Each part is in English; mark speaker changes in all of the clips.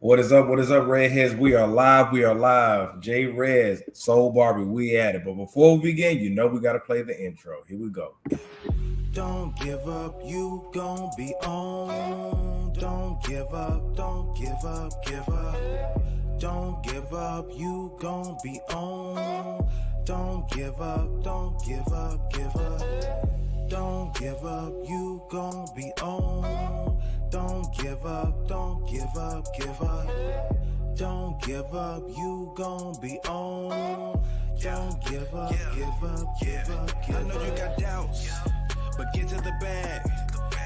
Speaker 1: What is up? What is up, Redheads? We are live. We are live. J Reds, Soul Barbie, we at it. But before we begin, you know we got to play the intro. Here we go.
Speaker 2: Don't give up, you gon' be on. Don't give up, don't give up, give up. Don't give up, you gon' be on. Don't give up, don't give up, give up. Don't give up, you gon' be on. Don't give up, don't give up, give up. Don't give up, you gon' be on. Don't give up, give up, give up, give up. I know you got doubts, but get to the bag.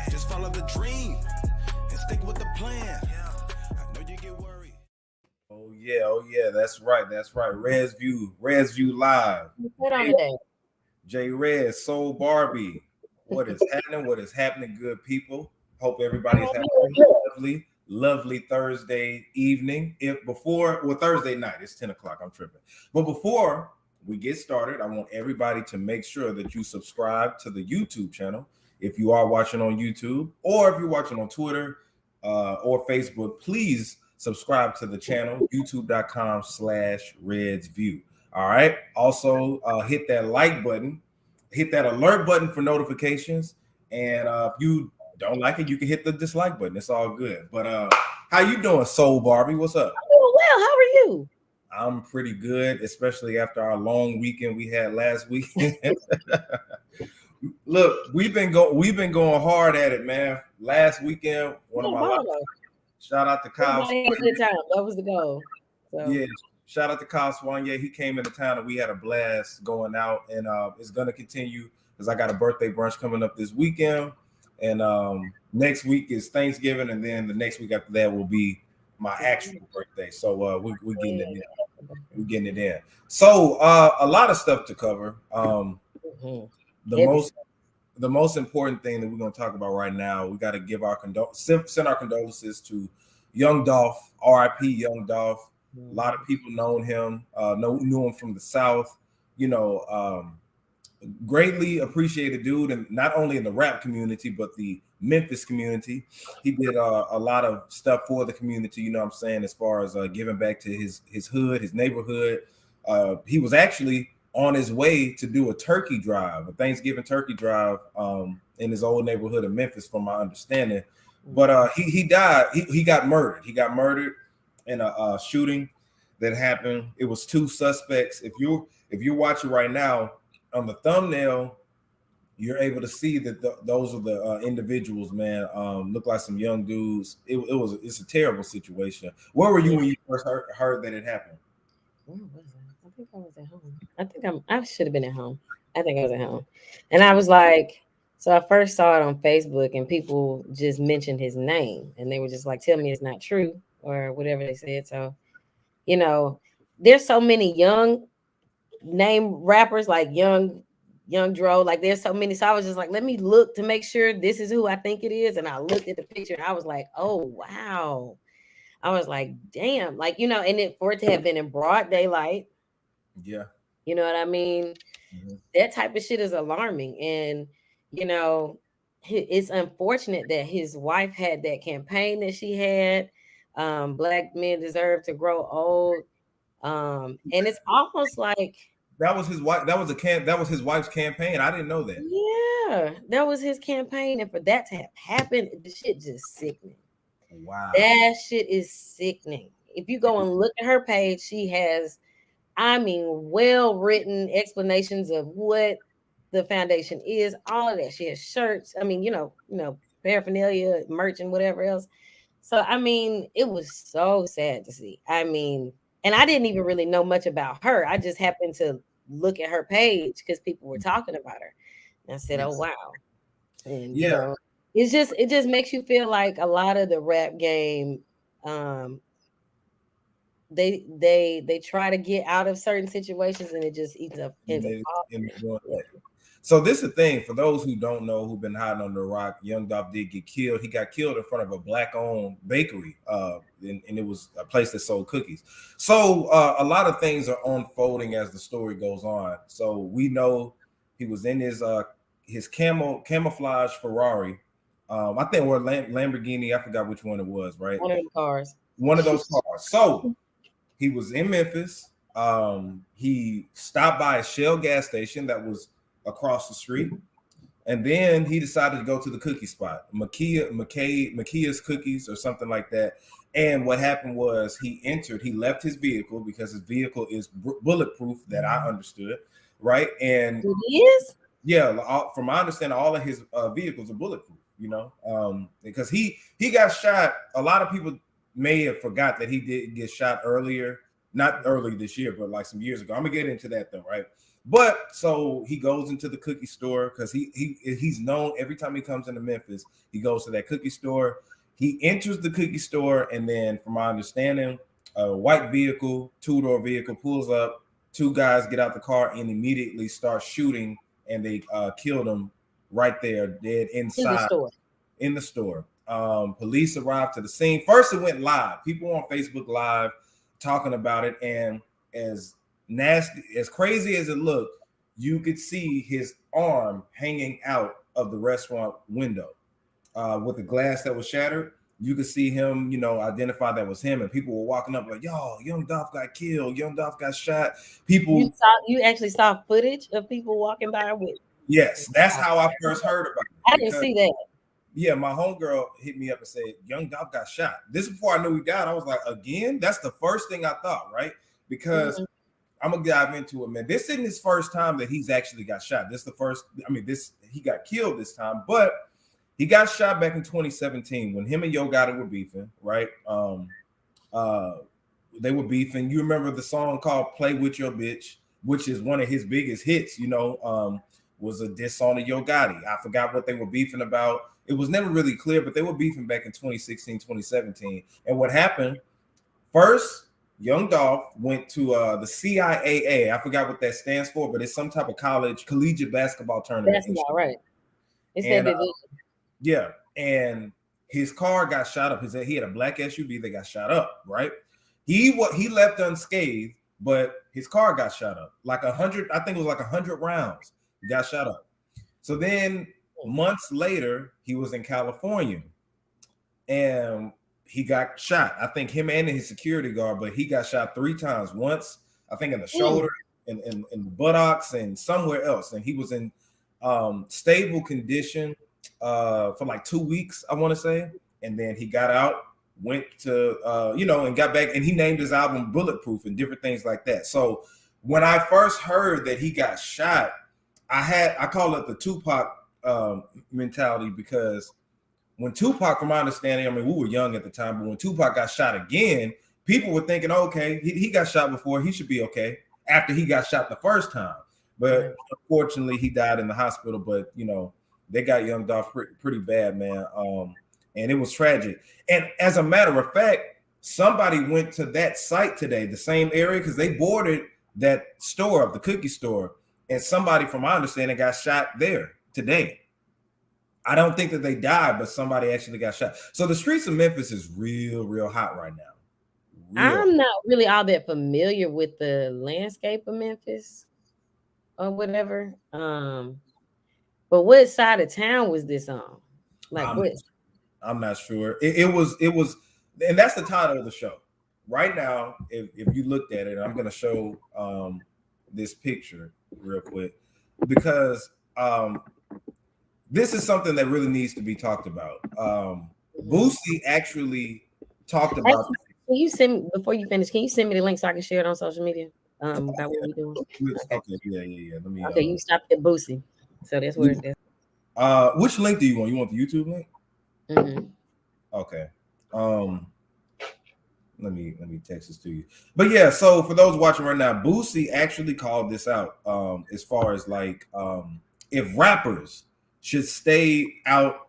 Speaker 2: Just follow the dream and stick with the plan. I know you get worried.
Speaker 1: Oh yeah, that's right. Reds View Live.
Speaker 3: Put on today.
Speaker 1: J Red, Soul Barbie. What is happening? What is happening, good people? Hope everybody's having a lovely Thursday evening. Thursday night, it's 10 o'clock. I'm tripping. But before we get started, I want everybody to make sure that you subscribe to the YouTube channel if you are watching on YouTube, or if you're watching on Twitter or Facebook. Please subscribe to the channel, youtube.com/RedsView. All right. Also, hit that like button, hit that alert button for notifications, and if you don't like it, you can hit the dislike button. It's all good. But how you doing, Soul Barbie? What's up?
Speaker 3: I'm doing well. How are you?
Speaker 1: I'm pretty good, especially after our long weekend we had last weekend. Look, we've been going hard at it, man. Last weekend, shout out to Kyle.
Speaker 3: Had a good time. That was the goal. So.
Speaker 1: Yeah, shout out to Kyle Swanya. He came into town and we had a blast going out, and it's gonna continue because I got a birthday brunch coming up this weekend, and next week is Thanksgiving, and then the next week after that will be my actual birthday. So we're getting it in. We're getting it in. So a lot of stuff to cover. The most important thing that we're going to talk about right now, we got to give our send our condolences to Young Dolph, R.I.P. Young Dolph. A lot of people knew him from the South. You know, greatly appreciated dude, and not only in the rap community but the Memphis community. He did a lot of stuff for the community, you know what I'm saying, as far as giving back to his hood, his neighborhood. He was actually on his way to do a Thanksgiving turkey drive in his old neighborhood of Memphis, from my understanding. But he died. He got murdered. He got murdered in a shooting that happened. It was two suspects. If you're watching right now, on the thumbnail, you're able to see that those are the individuals, man. Look like some young dudes. It's a terrible situation. Where were you when you first heard that it happened?
Speaker 3: Where was I? I think I was at home. I should have been at home. I think I was at home. And I was like, so I first saw it on Facebook and people just mentioned his name and they were just like, tell me it's not true or whatever they said. So, you know, there's so many young name rappers, like young Dro, like there's so many. So I was just like, let me look to make sure this is who I think it is. And I looked at the picture and I was like, oh wow. I was like, damn, like, you know, and for it to have been in broad daylight.
Speaker 1: Yeah.
Speaker 3: You know what I mean? Mm-hmm. That type of shit is alarming. And, you know, it's unfortunate that his wife had that campaign that she had. Black men deserve to grow old. And it's almost like
Speaker 1: that was his wife. That was his wife's campaign. I didn't know that.
Speaker 3: Yeah, that was his campaign, and for that to have happened, the shit just sickening.
Speaker 1: Wow,
Speaker 3: that shit is sickening. If you go and look at her page, she has, I mean, well-written explanations of what the foundation is. All of that. She has shirts. I mean, you know, paraphernalia, merch, and whatever else. So, I mean, it was so sad to see. I mean. And I didn't even really know much about her. I just happened to look at her page because people were talking about her. And I said, oh, wow. And, you know, it just makes you feel like a lot of the rap game, they try to get out of certain situations and it just eats up.
Speaker 1: So this is the thing, for those who don't know, who've been hiding on the rock, Young Dolph did get killed. He got killed in front of a black-owned bakery, and it was a place that sold cookies. So a lot of things are unfolding as the story goes on. So we know he was in his camouflage Ferrari, I think or Lamborghini. I forgot which one it was. Right,
Speaker 3: one of them cars.
Speaker 1: One of those cars. So he was in Memphis. He stopped by a Shell gas station that was across the street. And then he decided to go to the cookie spot, Makia's Cookies or something like that. And what happened was he left his vehicle because his vehicle is bulletproof, that I understood, right? And
Speaker 3: it is?
Speaker 1: Yeah, from my understanding, all of his vehicles are bulletproof, because he got shot. A lot of people may have forgot that he did get shot earlier, not early this year, but like some years ago. I'm gonna get into that though, right? But so he goes into the cookie store because he's known every time he comes into Memphis, he goes to that cookie store. He enters the cookie store, and then, from my understanding, a white vehicle, two-door vehicle, pulls up. Two guys get out the car and immediately start shooting, and they killed him right there, dead inside in the store. Police arrived to the scene. First, it went live. People on Facebook Live talking about it, and as nasty, as crazy as it looked, you could see his arm hanging out of the restaurant window with the glass that was shattered. You could see him, identify that was him, and people were walking up like, "Yo, Young Dolph got killed. Young Dolph got shot." People,
Speaker 3: you actually saw footage of people walking by with?
Speaker 1: Yes, that's how I first heard about it.
Speaker 3: I didn't see that.
Speaker 1: Yeah, my homegirl hit me up and said, "Young Dolph got shot." This is before I knew he died. I was like, "Again?" That's the first thing I thought, right? Because I'm gonna dive into it, man. This isn't his first time that he's actually got shot. This is the first. He got killed this time, but he got shot back in 2017 when him and Yo Gotti were beefing, right? They were beefing. You remember the song called "Play With Your Bitch," which is one of his biggest hits. Was a diss on to Yo Gotti. I forgot what they were beefing about. It was never really clear, but they were beefing back in 2016, 2017. And what happened? First, Young Dolph went to the CIAA. I forgot what that stands for, but it's some type of collegiate basketball tournament.
Speaker 3: Basketball, right? It said
Speaker 1: yeah, and his car got shot up. He had a black SUV that got shot up, right? He left unscathed, but his car got shot up. Like 100, I think it was like 100 rounds got shot up. So then months later, he was in California and he got shot. I think him and his security guard, but he got shot 3 times. Once, I think in the shoulder, in the buttocks, and somewhere else. And he was in stable condition for like 2 weeks, I want to say. And then he got out, went to, and got back, and he named his album Bulletproof and different things like that. So when I first heard that he got shot, I call it the Tupac mentality, because when Tupac, from my understanding, we were young at the time, but when Tupac got shot again, people were thinking, okay, he got shot before, he should be okay after he got shot the first time. But unfortunately, he died in the hospital. But they got Young Dolph pretty bad, man. And it was tragic. And as a matter of fact, somebody went to that site today, the same area, because they boarded that store up, the cookie store. And somebody, from my understanding, got shot there today. I don't think that they died, but somebody actually got shot. So the streets of Memphis is real, real hot right now.
Speaker 3: I'm not really all that familiar with the landscape of Memphis or whatever. But what side of town was this on? Like what?
Speaker 1: I'm not sure. It was, and that's the title of the show. Right now, if you looked at it, I'm gonna show this picture real quick, because this is something that really needs to be talked about. Boosie actually talked about.
Speaker 3: Can you send, before you finish, can you send me the link so I can share it on social media? About what we're doing.
Speaker 1: Okay, yeah. Let me.
Speaker 3: Okay, you stopped at Boosie, so that's where it is.
Speaker 1: Which link do you want? You want the YouTube link?
Speaker 3: Mm-hmm.
Speaker 1: Okay. Let me text this to you. But yeah, so for those watching right now, Boosie actually called this out. As far as like, if rappers should stay out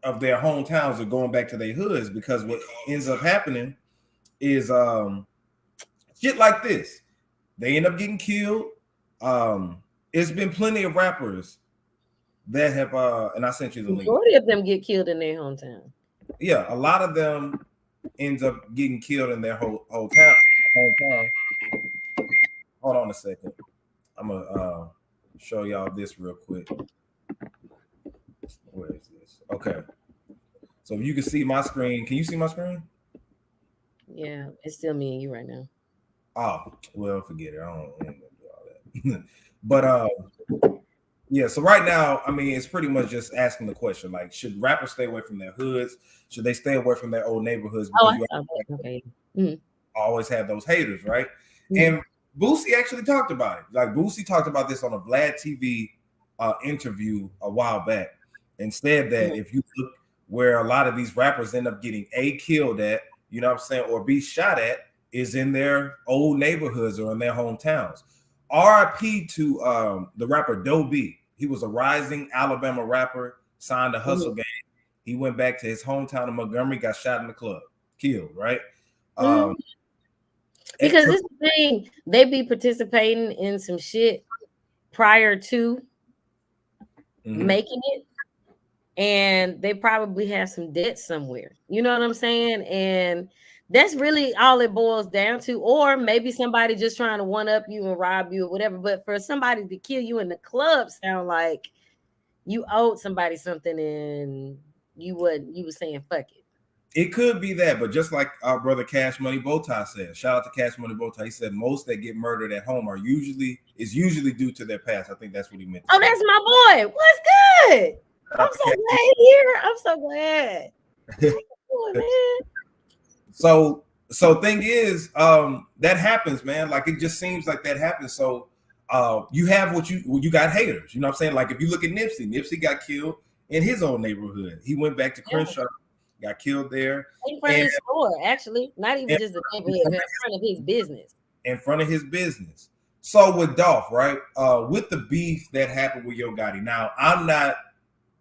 Speaker 1: of their hometowns or going back to their hoods, because what ends up happening is shit like this. They end up getting killed. It's been plenty of rappers that have and I sent you the link.
Speaker 3: Majority of them get killed in their hometown.
Speaker 1: Yeah, a lot of them ends up getting killed in their hometown. Hold on a second. I'm gonna show y'all this real quick. Where is this? Okay. So if you can see my screen, can you see my screen?
Speaker 3: Yeah, it's still me and you right now.
Speaker 1: Oh, well, forget it. I ain't gonna do all that. But yeah, so right now, I mean, it's pretty much just asking the question, like, should rappers stay away from their hoods? Should they stay away from their old neighborhoods?
Speaker 3: Oh,
Speaker 1: Because
Speaker 3: I
Speaker 1: you
Speaker 3: saw that. Okay. Mm-hmm.
Speaker 1: always have those haters, right?
Speaker 3: Mm-hmm.
Speaker 1: And Boosie actually talked about it. Like Boosie talked about this on a Vlad TV interview a while back, and said that if you look where a lot of these rappers end up getting killed at, you know what I'm saying, or be shot at, is in their old neighborhoods or in their hometowns. R.I.P. to the rapper Doe B. He was a rising Alabama rapper, signed to Hustle Gang. He went back to his hometown of Montgomery, got shot in the club, killed, right?
Speaker 3: Because this thing, they be participating in some shit prior to making it, and they probably have some debt somewhere. You know what I'm saying? And that's really all it boils down to. Or maybe somebody just trying to one up you and rob you or whatever. But for somebody to kill you in the club sound like you owed somebody something and you was saying fuck it.
Speaker 1: It could be that, but just like our brother Cash Money Bowtie said, shout out to Cash Money Bowtie. He said most that get murdered at home are usually due to their past. I think that's what he meant.
Speaker 3: Oh, that's my boy. What's good? I'm so glad here. I'm so glad. How you doing, man?
Speaker 1: So thing is, that happens, man. Like it just seems like that happens. So you have you got haters. You know what I'm saying? Like if you look at Nipsey got killed in his own neighborhood. He went back to Crenshaw. Got killed there
Speaker 3: in front of his store, actually, not even just the neighborhood, but in front of his business.
Speaker 1: In front of his business. So with Dolph, right? With the beef that happened with Yo Gotti. Now, I'm not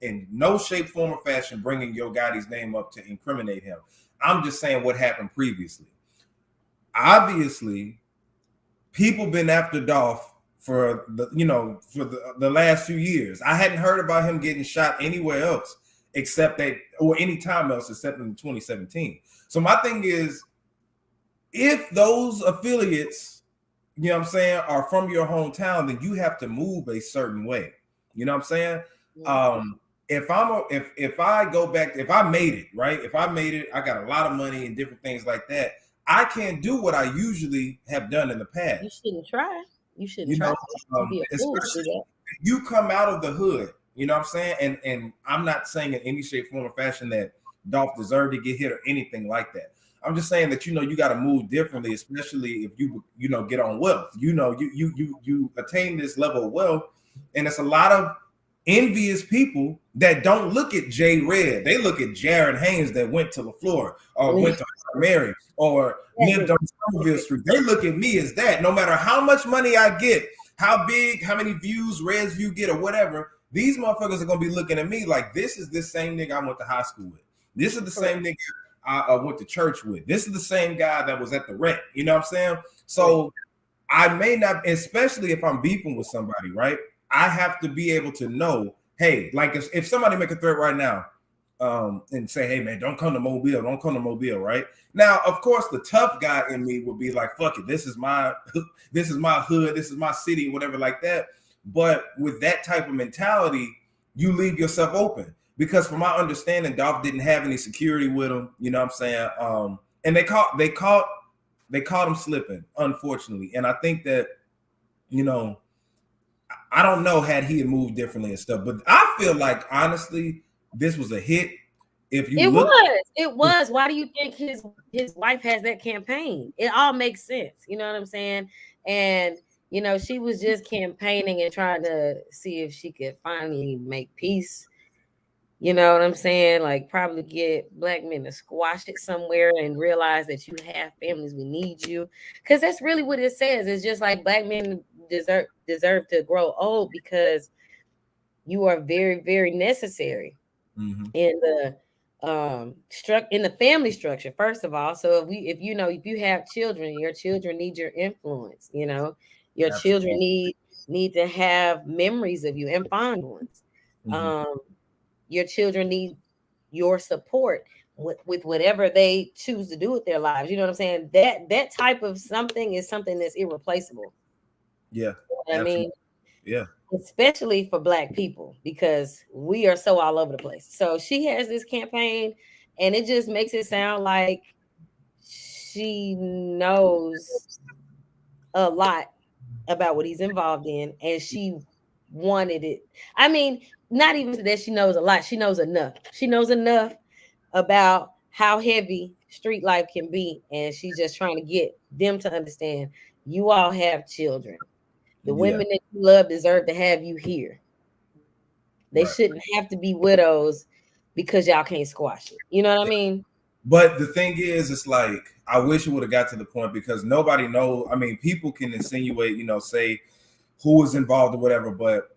Speaker 1: in no shape, form, or fashion bringing Yo Gotti's name up to incriminate him. I'm just saying what happened previously. Obviously, people been after Dolph for the last few years. I hadn't heard about him getting shot anywhere else. Except that, or any time else except in 2017. So my thing is, if those affiliates, you know what I'm saying, are from your hometown, then you have to move a certain way. You know what I'm saying? If I go back, if I made it, right? If I made it, I got a lot of money and different things like that. I can't do what I usually have done in the past.
Speaker 3: You shouldn't try. You shouldn't try.
Speaker 1: Especially if you come out of the hood. You know what I'm saying? And I'm not saying in any shape, form, or fashion that Dolph deserved to get hit or anything like that. I'm just saying that, you got to move differently, especially if you get on wealth. You attain this level of wealth, and it's a lot of envious people that don't look at Jay Red. They look at Jaron Haynes that went to LaFleur or went to Mary or lived on Somerville Street. They look at me as that. No matter how much money I get, how many views, Reds View get, or whatever. These motherfuckers are gonna be looking at me like this is this same nigga I went to high school with. This is the same nigga I went to church with. This is the same guy that was at the rec. You know what I'm saying? So I may not, especially if I'm beefing with somebody, right? I have to be able to know, hey, like if somebody make a threat right now, and say, hey man, don't come to Mobile, right? Now, of course, the tough guy in me would be like, fuck it, this is my hood, this is my city, whatever, like that. But with that type of mentality, you leave yourself open because, from my understanding, Dolph didn't have any security with him. You know what I'm saying? And they caught him slipping, unfortunately. And I think that, I don't know had he had moved differently and stuff, but I feel like honestly, this was a hit. If you
Speaker 3: it was. Why do you think his wife has that campaign? It all makes sense. You know what I'm saying? And she was just campaigning and trying to see if she could finally make peace. You know what I'm saying? Like probably get black men to squash it somewhere and realize that you have families, we need you. Because that's really what it says. It's just like black men deserve to grow old because you are very, very necessary in the in the family structure, first of all. So if you have children, your children need your influence. Your children need to have memories of you and fond ones. Your children need your support with whatever they choose to do with their lives. You know what I'm saying? That type of something is something that's irreplaceable.
Speaker 1: Yeah.
Speaker 3: You know what I mean?
Speaker 1: Yeah.
Speaker 3: Especially for black people, because we are so all over the place. So she has this campaign And it just makes it sound like she knows a lot about what he's involved in, and she wanted it. I mean, not even that she knows a lot, she knows enough. She knows enough about how heavy street life can be, and she's just trying to get them to understand you all have children. The
Speaker 1: Yeah.
Speaker 3: women that you love deserve to have you here. They
Speaker 1: Right.
Speaker 3: shouldn't have to be widows because y'all can't squash it. You know what I mean?
Speaker 1: But the thing is, it's like I wish it would have got to the point, because nobody knows. I mean, people can insinuate, say who was involved or whatever. But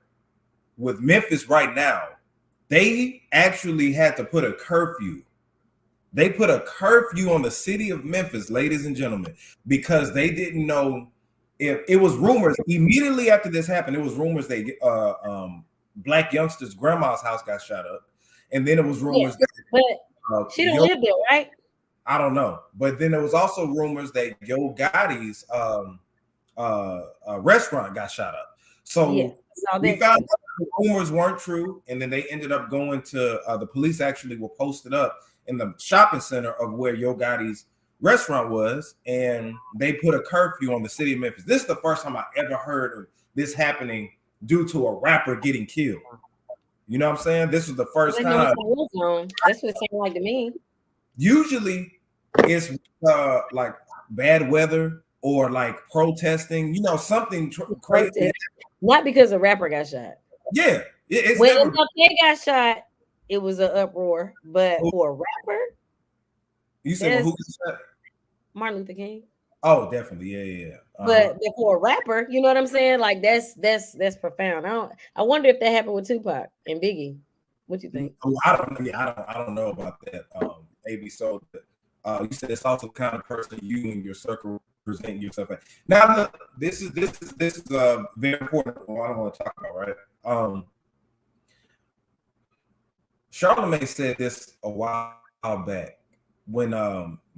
Speaker 1: with Memphis right now, they actually had to put a curfew. They put a curfew on the city of Memphis, ladies and gentlemen, because they didn't know if it was rumors. Immediately after this happened, it was rumors that black youngster's grandma's house got shot up, and then it was rumors
Speaker 3: but
Speaker 1: that
Speaker 3: she don't live there, right?
Speaker 1: I don't know, but then there was also rumors that Yo Gotti's restaurant got shot up. So we found out the rumors weren't true, and then they ended up going to the police. Actually, were posted up in the shopping center of where Yo Gotti's restaurant was, and they put a curfew on the city of Memphis. This is the first time I ever heard of this happening due to a rapper getting killed. You know what I'm saying? This was the first time.
Speaker 3: That's what it sounded like to me.
Speaker 1: Usually it's like bad weather or like protesting, something crazy.
Speaker 3: Not because a rapper got shot.
Speaker 1: Yeah.
Speaker 3: When MLK got shot, it was an uproar. But for a rapper,
Speaker 1: you said who got shot?
Speaker 3: Martin Luther King.
Speaker 1: Oh, definitely. Yeah.
Speaker 3: But for a rapper, you know what I'm saying? Like that's profound. I wonder if that happened with Tupac and Biggie. What you think?
Speaker 1: I don't know about that. Maybe so. You said it's also the kind of person you and your circle present yourself at. Now, look, this is very important. What I want to talk about, right? Charlamagne said this a while back when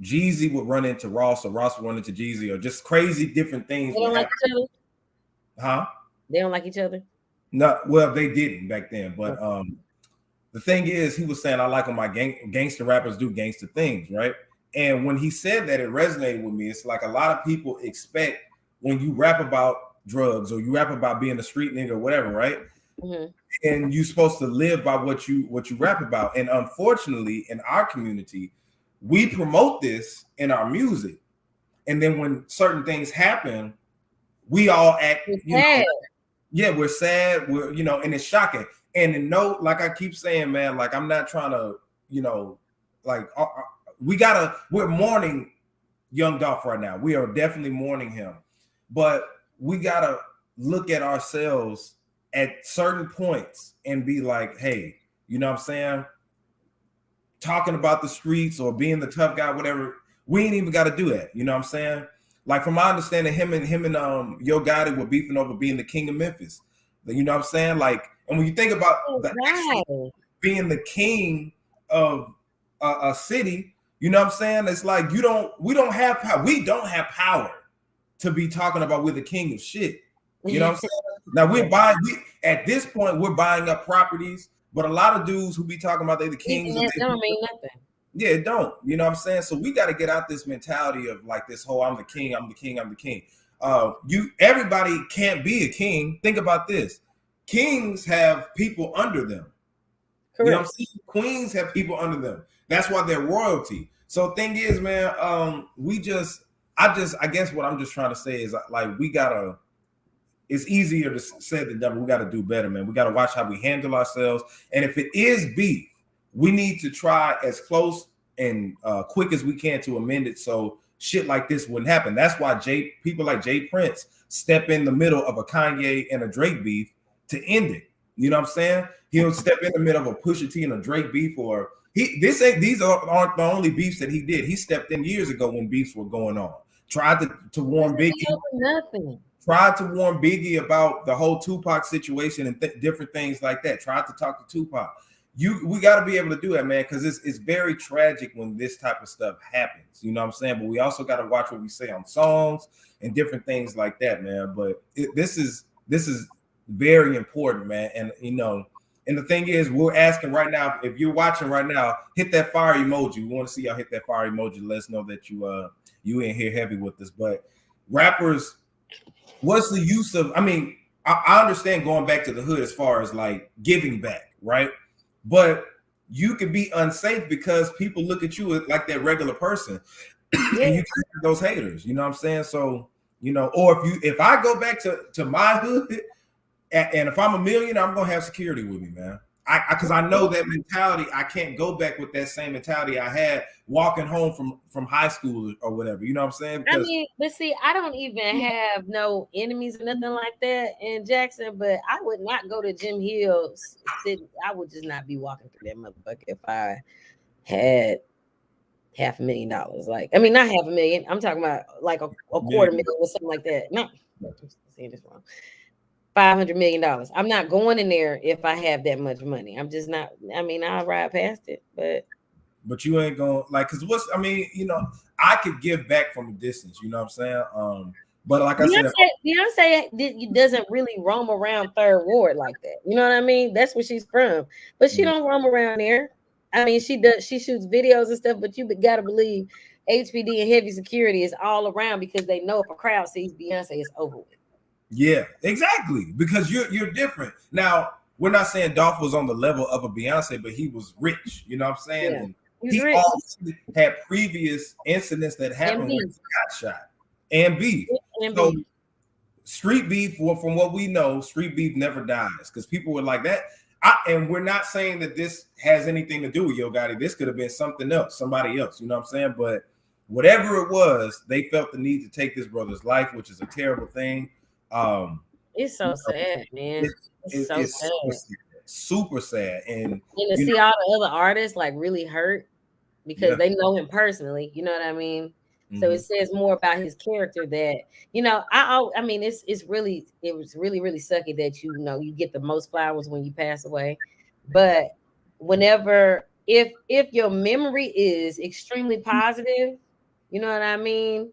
Speaker 1: Jeezy would run into Ross, or Ross would run into Jeezy, or just crazy different things.
Speaker 3: They don't like each other?
Speaker 1: Huh?
Speaker 3: They don't like each other?
Speaker 1: No, well, they didn't back then, but the thing is, he was saying, I like when my gangster rappers do gangster things, right? And when he said that, it resonated with me. It's like a lot of people expect when you rap about drugs or you rap about being a street nigga or whatever, right? Mm-hmm. And you're supposed to live by what you rap about. And unfortunately, in our community, we promote this in our music. And then when certain things happen, we all act, we're sad, and it's shocking. And like I keep saying, man, like I'm not trying to, we're mourning Young Dolph right now. We are definitely mourning him, but we gotta look at ourselves at certain points and be like, hey, you know what I'm saying? Talking about the streets or being the tough guy, whatever, we ain't even got to do that. You know what I'm saying? Like from my understanding, him and Yo Gotti were beefing over being the king of Memphis. You know what I'm saying? Like, and when you think about being the king of a city, you know what I'm saying? It's like we don't have power to be talking about we're the king of shit. You know what I'm saying? Now at this point we're buying up properties, but a lot of dudes who be talking about they the kings.
Speaker 3: That don't mean nothing.
Speaker 1: Yeah, it don't. You know what I'm saying? So we got to get out this mentality of like this whole I'm the king. Everybody can't be a king. Think about this. Kings have people under them. Correct. You know what I'm saying? Queens have people under them. That's why they're royalty. So thing is, man, I guess what I'm just trying to say is like it's easier to say than done. We got to do better, man. We got to watch how we handle ourselves. And if it is beef, we need to try as close and quick as we can to amend it so shit like this wouldn't happen. That's why people like Jay Prince step in the middle of a Kanye and a Drake beef to end it. You know what I'm saying? He'll step in the middle of a Pusha T and a Drake beef, or these aren't the only beefs that he did. He stepped in years ago when beefs were going on. Tried to warn Biggie.
Speaker 3: Nothing.
Speaker 1: Tried to warn Biggie about the whole Tupac situation and different things like that. Tried to talk to Tupac. We got to be able to do that, man, because it's very tragic when this type of stuff happens. You know what I'm saying? But we also got to watch what we say on songs and different things like that, man. But this is very important, man. And And the thing is, we're asking right now, if you're watching right now, hit that fire emoji. We want to see y'all hit that fire emoji. Let us know that you in here heavy with us. But rappers, what's the use of? I mean, I understand going back to the hood as far as like giving back, right? But you could be unsafe because people look at you like that regular person, and you those haters. You know what I'm saying? So or if I go back to my hood. And if I'm a millionaire, I'm gonna have security with me, man. Because I know that mentality. I can't go back with that same mentality I had walking home from high school or whatever. You know what I'm saying?
Speaker 3: Because, I mean, but see, I don't even have no enemies or nothing like that in Jackson. But I would not go to Jim Hill's city. I would just not be walking through that motherfucker if I had $500,000. Like, I mean, not $500,000. I'm talking about like a $250,000 or something like that. No, I'm saying this wrong. $500 million. I'm not going in there if I have that much money. I'm just not. I mean, I'll ride past it,
Speaker 1: but you ain't going like because I could give back from a distance. You know what I'm saying? But like I said,
Speaker 3: Beyonce doesn't really roam around Third Ward like that. You know what I mean? That's where she's from, but she don't roam around there. I mean, she does. She shoots videos and stuff, but you gotta believe HPD and heavy security is all around because they know if a crowd sees Beyonce, it's over with.
Speaker 1: Yeah, exactly. Because you're different. Now, we're not saying Dolph was on the level of a Beyonce, but he was rich. You know what I'm saying?
Speaker 3: Yeah,
Speaker 1: and he also had previous incidents that happened where he got shot and beef. So street beef, from what we know, street beef never dies because people were like that. And we're not saying that this has anything to do with Yo Gotti. This could have been something else, somebody else. You know what I'm saying? But whatever it was, they felt the need to take this brother's life, which is a terrible thing.
Speaker 3: It's so sad, man. It's so sad.
Speaker 1: Super sad. And
Speaker 3: to see all the other artists like really hurt because they know him personally. You know what I mean? So it says more about his character that I mean it was really sucky that you get the most flowers when you pass away, but whenever if your memory is extremely positive, you know what I mean,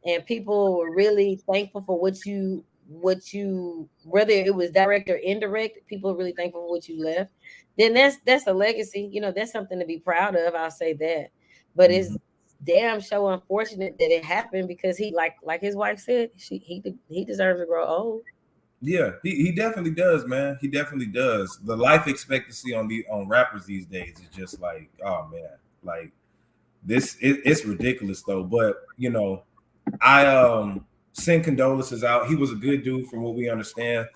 Speaker 3: and people were really thankful for what you whether it was direct or indirect, people are really thankful for what you left, then that's a legacy. That's something to be proud of. I'll say that. But it's damn so unfortunate that it happened because he like his wife said, he deserves to grow old.
Speaker 1: Yeah, he definitely does, man. He definitely does. The life expectancy on rappers these days is just like, oh man, like this it's ridiculous though. But I send condolences out. He was a good dude from what we understand.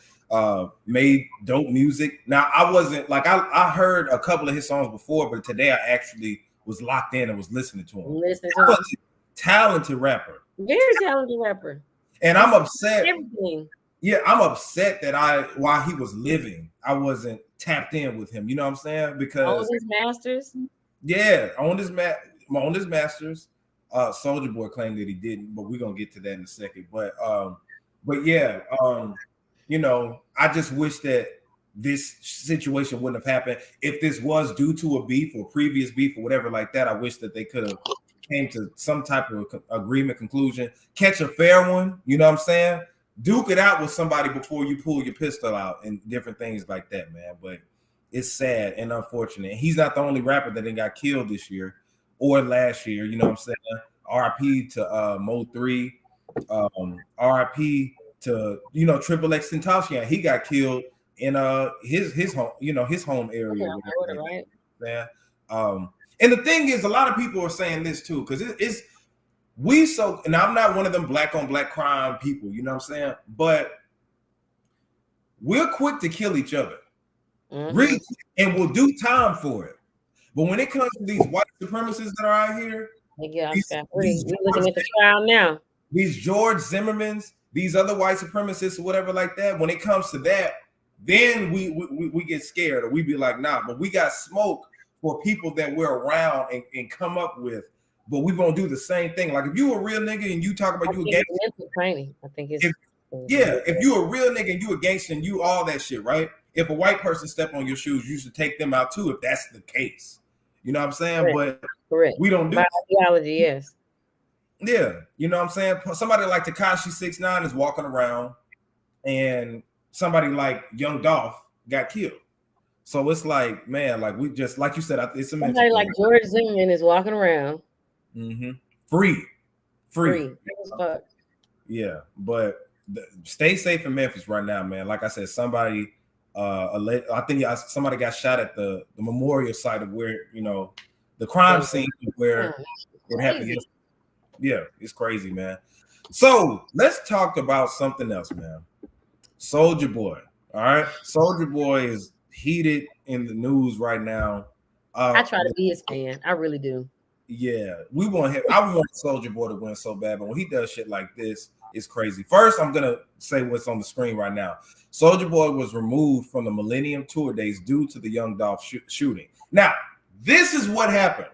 Speaker 1: Made dope music. Now I wasn't like I heard a couple of his songs before, but today I actually was locked in and was listening to him. Talented rapper.
Speaker 3: Very talented rapper.
Speaker 1: And I'm upset. Yeah, I'm upset that while he was living, I wasn't tapped in with him. You know what I'm saying? Because
Speaker 3: on his masters.
Speaker 1: Yeah, on his masters. Soulja Boy claimed that he didn't, but we're gonna get to that in a second. But yeah, I just wish that this situation wouldn't have happened. If this was due to a beef or previous beef or whatever like that, I wish that they could have came to some type of agreement, conclusion, catch a fair one. You know what I'm saying? Duke it out with somebody before you pull your pistol out and different things like that, man. But it's sad and unfortunate. He's not the only rapper that got killed this year or last year. You know what I'm saying? R.I.P. to Mo 3. R.I.P. to Triple X Tentacion. He got killed in his home, his home area.
Speaker 3: Right.
Speaker 1: Yeah. And the thing is, a lot of people are saying this too, because and I'm not one of them black on black crime people, you know what I'm saying? But we're quick to kill each other. Really, and we'll do time for it. But when it comes to these white supremacists that are out here, we're
Speaker 3: looking at the trial now.
Speaker 1: These George Zimmermans, these other white supremacists or whatever like that, when it comes to that, then we get scared, or we be like, nah, but we got smoke for people that we're around and come up with, but we won't do the same thing. Like if you a real nigga and you talk about you a gangster,
Speaker 3: I think it's
Speaker 1: if you a real nigga and you a gangster and you all that shit, right? If a white person step on your shoes, you should take them out too, if that's the case. You know what I'm saying?
Speaker 3: Correct.
Speaker 1: We don't do
Speaker 3: my ideology, yes.
Speaker 1: Yeah, you know what I'm saying? Somebody like Tekashi 6ix9ine is walking around, and somebody like Young Dolph got killed. So it's like, man, like we just like you said, it's a mental
Speaker 3: Somebody like
Speaker 1: thing.
Speaker 3: George Zimmerman is walking around
Speaker 1: Free.
Speaker 3: free. Fuck.
Speaker 1: Yeah, but stay safe in Memphis right now, man. Like I said, somebody, I think somebody got shot at the memorial site of where the crime scene where it happened. Yeah, it's crazy, man. So let's talk about something else, man. Soulja Boy. All right, Soulja Boy is heated in the news right now.
Speaker 3: I try to be his fan. I really do.
Speaker 1: Yeah, we want him. I want Soulja Boy to win so bad, but when he does shit like this, it's crazy. First, I'm gonna say what's on the screen right now. Soulja Boy was removed from the Millennium Tour days due to the Young Dolph shooting. Now, this is what happened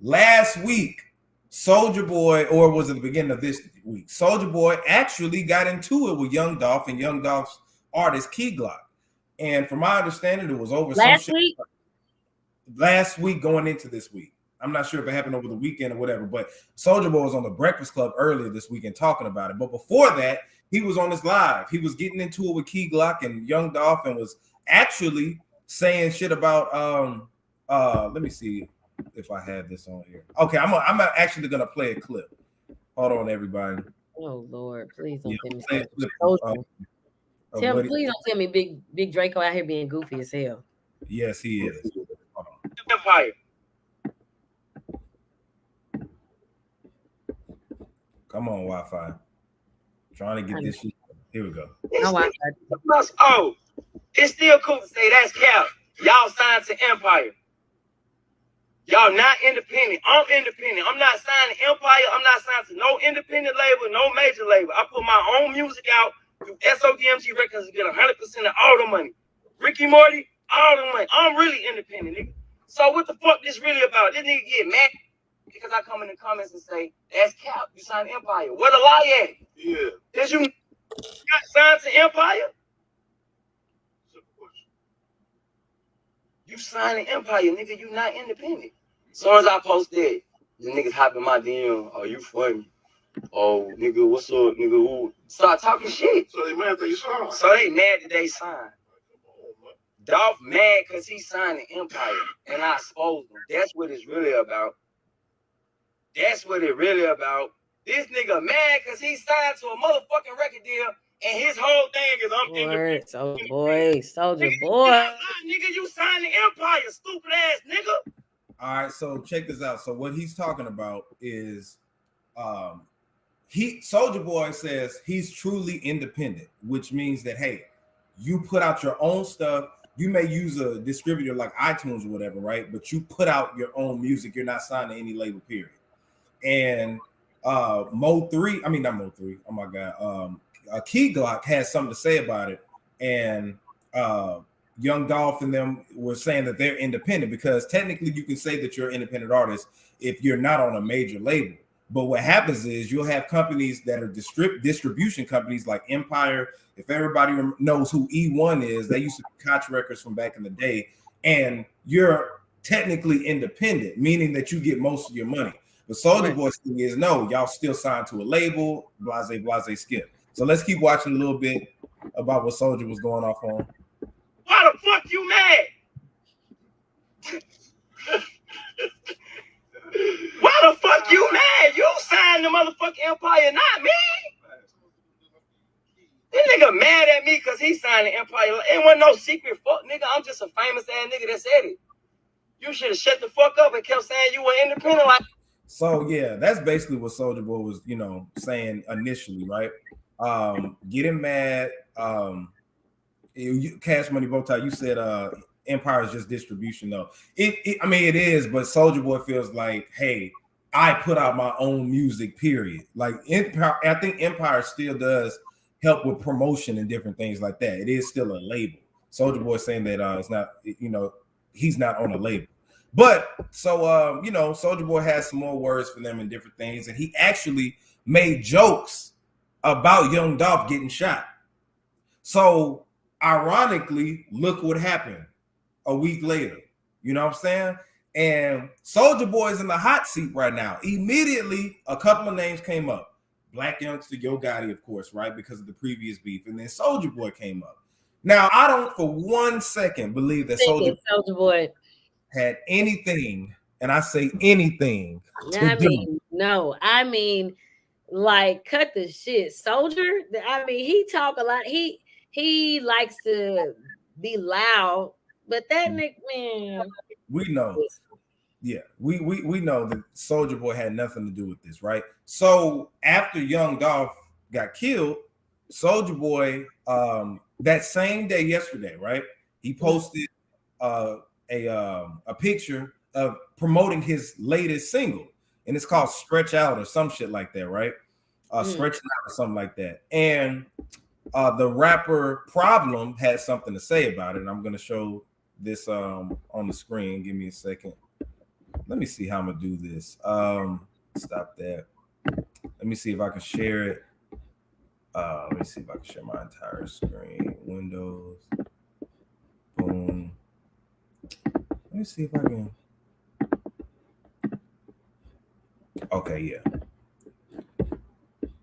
Speaker 1: last week. Soulja Boy, or was it the beginning of this week? Soulja Boy actually got into it with Young Dolph and Young Dolph's artist Key Glock. And from my understanding, it was over
Speaker 3: last week.
Speaker 1: Last week going into this week. I'm not sure if it happened over the weekend or whatever, but Soulja Boy was on the Breakfast Club earlier this weekend talking about it. But before that, he was on his live. He was getting into it with Key Glock and Young Dolph and was actually saying shit about let me see if I had this on here. Okay, I'm actually gonna play a clip. Hold on, everybody.
Speaker 3: Oh Lord, please don't tell me. Please don't tell me Big Draco out here being goofy as hell.
Speaker 1: Yes, he is. Hold on.
Speaker 4: Empire.
Speaker 1: Come on, Wi-Fi. Trying to get this shit. Here we go.
Speaker 4: Oh, it's still cool to say that's cap. Y'all signed to Empire. Y'all not independent. I'm independent. I'm not signed to Empire. I'm not signed to no independent label, no major label. I put my own music out through SODMG Records to get 100% of all the money. Ricky Morty, all the money. I'm really independent, nigga. So what the fuck this really about? This nigga get mad because I come in the comments and say, that's cap. You signed to Empire. Where the lie at? Yeah. Did you not signed to Empire? You signed to Empire, nigga. You not independent. As soon as I post that, the niggas hop in my DM. Oh, you funny. Oh, nigga, what's up, nigga? Who? Start talking shit. So they mad that you signed. So they mad that they signed. Dolph mad because he signed to Empire, and I exposed him. That's what it's really about. That's what it really about. This nigga mad because he signed to a motherfucking record deal, and his whole thing is I'm independent.
Speaker 3: Soulja Boy.
Speaker 4: Nigga, you signed to Empire, stupid ass nigga.
Speaker 1: All right, so check this out. So what he's talking about is Soulja Boy says he's truly independent, which means that hey, you put out your own stuff. You may use a distributor like iTunes or whatever, right? But you put out your own music. You're not signed to any label, period. And Mo 3, I mean not Mo 3. Oh my god, Key Glock has something to say about it, and Young Dolph and them were saying that they're independent because technically you can say that you're an independent artist if you're not on a major label. But what happens is you'll have companies that are distribution companies like Empire. If everybody knows who E1 is, they used to be Koch Records from back in the day, and you're technically independent, meaning that you get most of your money. But Soulja Boy's thing is no, y'all still signed to a label, blase, skip. So let's keep watching a little bit about what Soulja was going off on.
Speaker 4: Why the fuck you mad? Why the fuck you mad? You signed the motherfucking Empire, not me. This nigga mad at me because he signed the Empire. It wasn't no secret fuck, nigga. I'm just a famous ass nigga that said it. You should have shut the fuck up and kept saying you were independent. Like.
Speaker 1: So yeah, that's basically what Soulja Boy was, saying initially, right? Getting mad. Cash Money Bowtie, you said Empire is just distribution, though. I mean, it is, but Soulja Boy feels like, hey, I put out my own music, period. Like Empire, I think Empire still does help with promotion and different things like that. It is still a label. Soulja Boy saying that it's not, he's not on a label. But so Soulja Boy has some more words for them and different things, and he actually made jokes about Young Dolph getting shot. So ironically, look what happened a week later. You know what I'm saying? And Soulja Boy is in the hot seat right now. Immediately, a couple of names came up. Black Youngster, Yo Gotti, of course, right? Because of the previous beef. And then Soulja Boy came up. Now, I don't for 1 second believe that Soulja
Speaker 3: Boy
Speaker 1: had anything, and I say anything,
Speaker 3: I mean, like, cut the shit. Soulja, I mean, he talk a lot. He likes to be loud, but that nigga, man,
Speaker 1: we know. Yeah, we know that Soulja Boy had nothing to do with this, right? So after Young Dolph got killed, Soulja Boy, that same day yesterday, right? He posted a picture of promoting his latest single, and it's called "Stretch Out" or some shit like that, right? Stretch Out or something like that. And the rapper Problem had something to say about it. And I'm gonna show this on the screen. Give me a second. Let me see how I'm gonna do this. Stop that. Let me see if I can share it. Let me see if I can share my entire screen. Windows. Boom. Let me see if I can. Okay, yeah.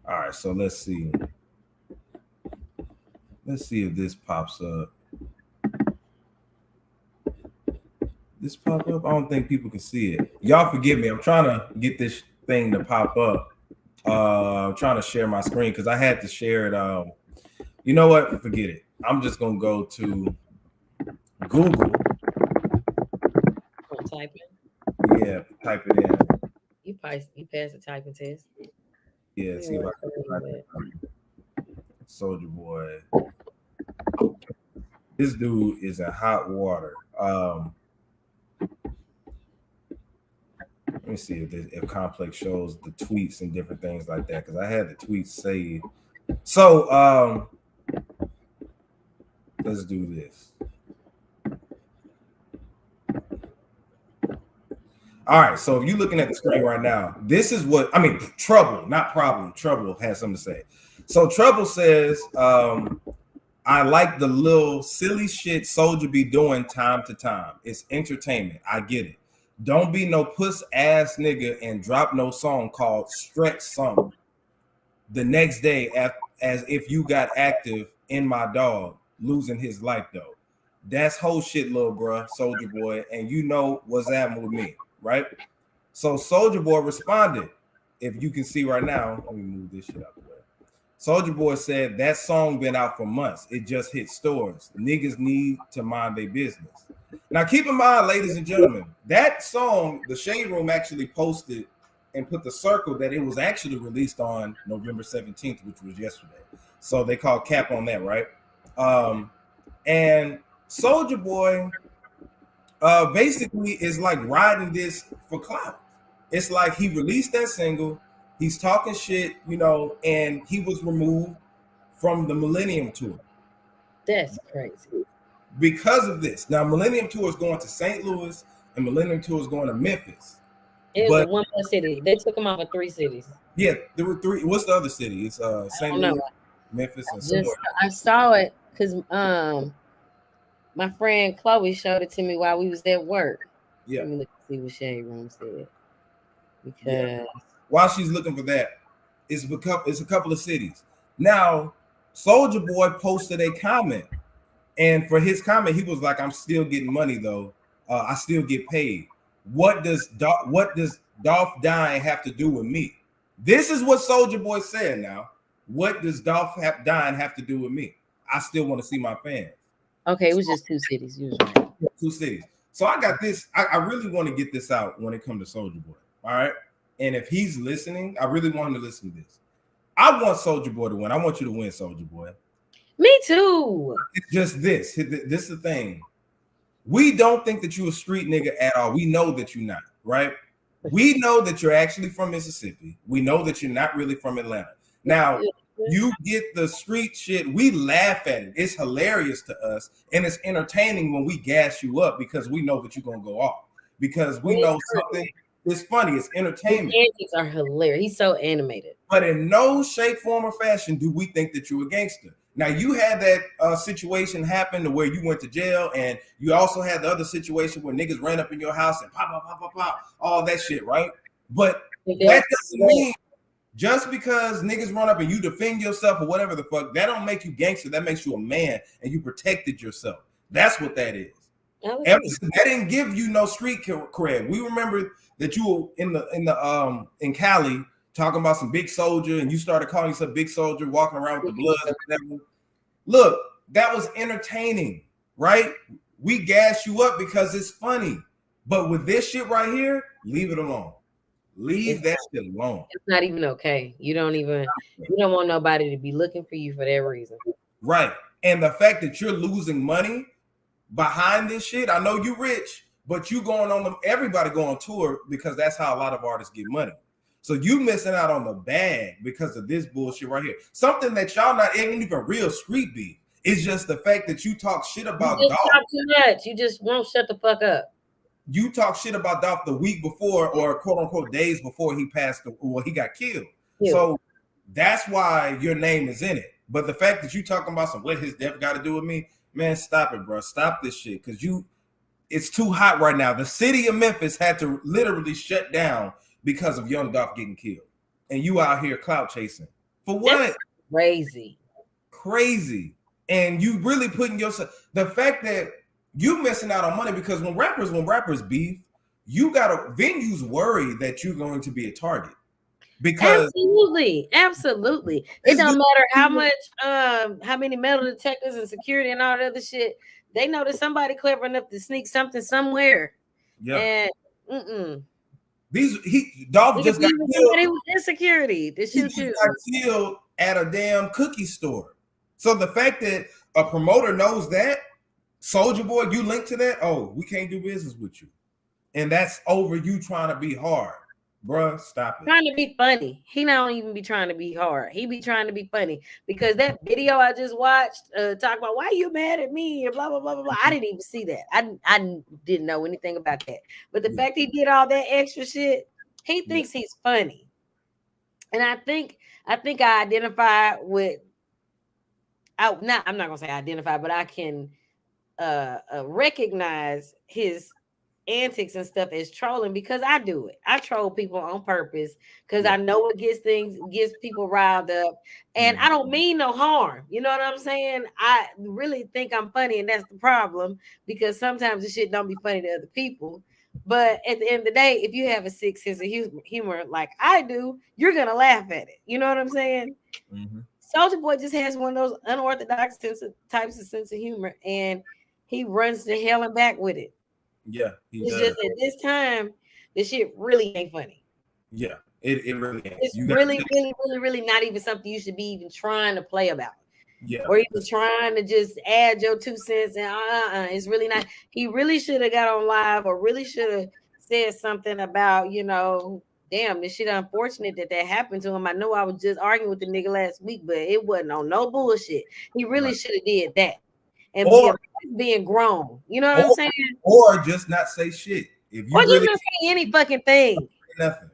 Speaker 1: All right, so let's see. Let's see if this pops up. This pop up? I don't think people can see it. Y'all forgive me. I'm trying to get this thing to pop up. I'm trying to share my screen because I had to share it. You know what? Forget it. I'm just gonna go to Google.
Speaker 3: Type it.
Speaker 1: Yeah, type it in.
Speaker 3: You passed the typing test.
Speaker 1: Yeah, see if I can type it. Soulja Boy. This dude is in hot water. Let me see if Complex shows the tweets and different things like that, because I had the tweets saved. So let's do this. All right, so if you're looking at the screen right now, this is what I mean. Trouble, not problem. Trouble has something to say. So Trouble says, I like the little silly shit Soulja be doing time to time. It's entertainment. I get it. Don't be no puss ass nigga and drop no song called Stretch Something the next day as if you got active in my dog losing his life though. That's whole shit, little bruh, Soulja Boy, and you know what's happening with me, right? So Soulja Boy responded. If you can see right now, let me move this shit out the way. Soulja Boy said that song been out for months. It just hit stores. Niggas need to mind their business. Now, keep in mind, ladies and gentlemen, that song, the Shade Room actually posted and put the circle that it was actually released on November 17th, which was yesterday. So they called cap on that, right? And Soulja Boy basically is like riding this for clout. It's like he released that single, he's talking shit, you know, and he was removed from the Millennium Tour.
Speaker 3: That's crazy.
Speaker 1: Because of this. Now, Millennium Tour is going to St. Louis and Millennium Tour is going to Memphis.
Speaker 3: It was one more city. They took him off of 3 cities.
Speaker 1: Yeah, there were 3. What's the other city? It's St. Louis, Memphis, and somewhere.
Speaker 3: I saw it because my friend Chloe showed it to me while we was at work.
Speaker 1: Yeah.
Speaker 3: Let me look and see what Shade Room said. Because
Speaker 1: while she's looking for that, it's a couple of cities. Now, Soulja Boy posted a comment. And for his comment, he was like, I'm still getting money, though. I still get paid. What does Dolph dying have to do with me? This is what Soulja Boy said now. What does Dolph dying have to do with me? I still want to see my fans.
Speaker 3: Okay, it was just 2 cities. You was right.
Speaker 1: 2 cities. So I got this. I really want to get this out when it comes to Soulja Boy. All right. And if he's listening, I really want him to listen to this. I want Soulja Boy to win. I want you to win, Soulja Boy.
Speaker 3: Me too.
Speaker 1: It's just this. This is the thing. We don't think that you're a street nigga at all. We know that you're not, right? We know that you're actually from Mississippi. We know that you're not really from Atlanta. Now, you get the street shit. We laugh at it. It's hilarious to us. And it's entertaining when we gas you up because we know that you're going to go off. Because we know something. It's funny. It's entertainment.
Speaker 3: His antics are hilarious. He's so animated.
Speaker 1: But in no shape, form, or fashion do we think that you're a gangster. Now, you had that situation happen to where you went to jail, and you also had the other situation where niggas ran up in your house and pop, all that shit, right? But that Just because niggas run up and you defend yourself or whatever the fuck, that don't make you gangster. That makes you a man, and you protected yourself. That's what that is. That didn't give you no street cred. We remember that you were in Cali talking about some big soldier, and you started calling yourself big soldier, walking around with the blood. Look, that was entertaining, right? We gas you up because it's funny. But with this shit right here, leave it alone. Leave that shit alone.
Speaker 3: It's not even okay. You don't want nobody to be looking for you for that reason.
Speaker 1: Right. And the fact that you're losing money behind this shit, I know you rich, but you going on everybody go on tour because that's how a lot of artists get money. So you missing out on the bag because of this bullshit right here. Something that y'all not ain't even real street beef. It's just the fact that you talk shit about
Speaker 3: Dolph. Talk too much. You just won't shut the fuck up.
Speaker 1: You talk shit about Dolph the week before, or quote unquote days before he passed, or he got killed. Yeah. So that's why your name is in it. But the fact that you talking about what his death got to do with me, man, stop it, bro. Stop this shit, because it's too hot right now. The city of Memphis had to literally shut down because of Young Dolph getting killed, and you out here clout chasing for what?
Speaker 3: That's
Speaker 1: crazy. And you really putting yourself, the fact that you missing out on money, because when rappers beef, you gotta, venues worry that you're going to be a target. Because
Speaker 3: absolutely. It don't matter how much, how many metal detectors and security and all that other shit. They know that somebody clever enough to sneak something somewhere.
Speaker 1: Yeah. And Dolph just got killed.
Speaker 3: He was in security. This shit
Speaker 1: got killed at a damn cookie store. So the fact that a promoter knows that, Soulja Boy, you link to that, oh, we can't do business with you. And that's over you trying to be hard. Bruh, stop it.
Speaker 3: Trying to be funny. He don't even be trying to be hard. He be trying to be funny. Because that video I just watched, talk about why you mad at me and blah, blah, blah, blah, blah. I didn't even see that. I didn't know anything about that. But the fact he did all that extra shit, he thinks he's funny. And I think I identify with, I'm not gonna say identify, but I can recognize his antics and stuff as trolling, because I do it. I troll people on purpose because I know it gets people riled up, and I don't mean no harm. You know what I'm saying? I really think I'm funny, and that's the problem, because sometimes the shit don't be funny to other people. But at the end of the day, if you have a sick sense of humor like I do, you're gonna laugh at it. You know what I'm saying? Mm-hmm. Soulja Boy just has one of those unorthodox types of sense of humor, and he runs to hell and back with it.
Speaker 1: Yeah,
Speaker 3: it's just at this time, the shit really ain't funny.
Speaker 1: Yeah, it really ain't.
Speaker 3: It's really not even something you should be even trying to play about.
Speaker 1: Yeah,
Speaker 3: or even trying to just add your 2 cents, and it's really not. He really should have got on live, or really should have said something about, damn, this shit unfortunate that happened to him. I know I was just arguing with the nigga last week, but it wasn't on no bullshit. He really should have did that. And being grown. You know what I'm saying?
Speaker 1: Or just not say shit. If you
Speaker 3: or just not say any fucking thing.
Speaker 1: Nothing.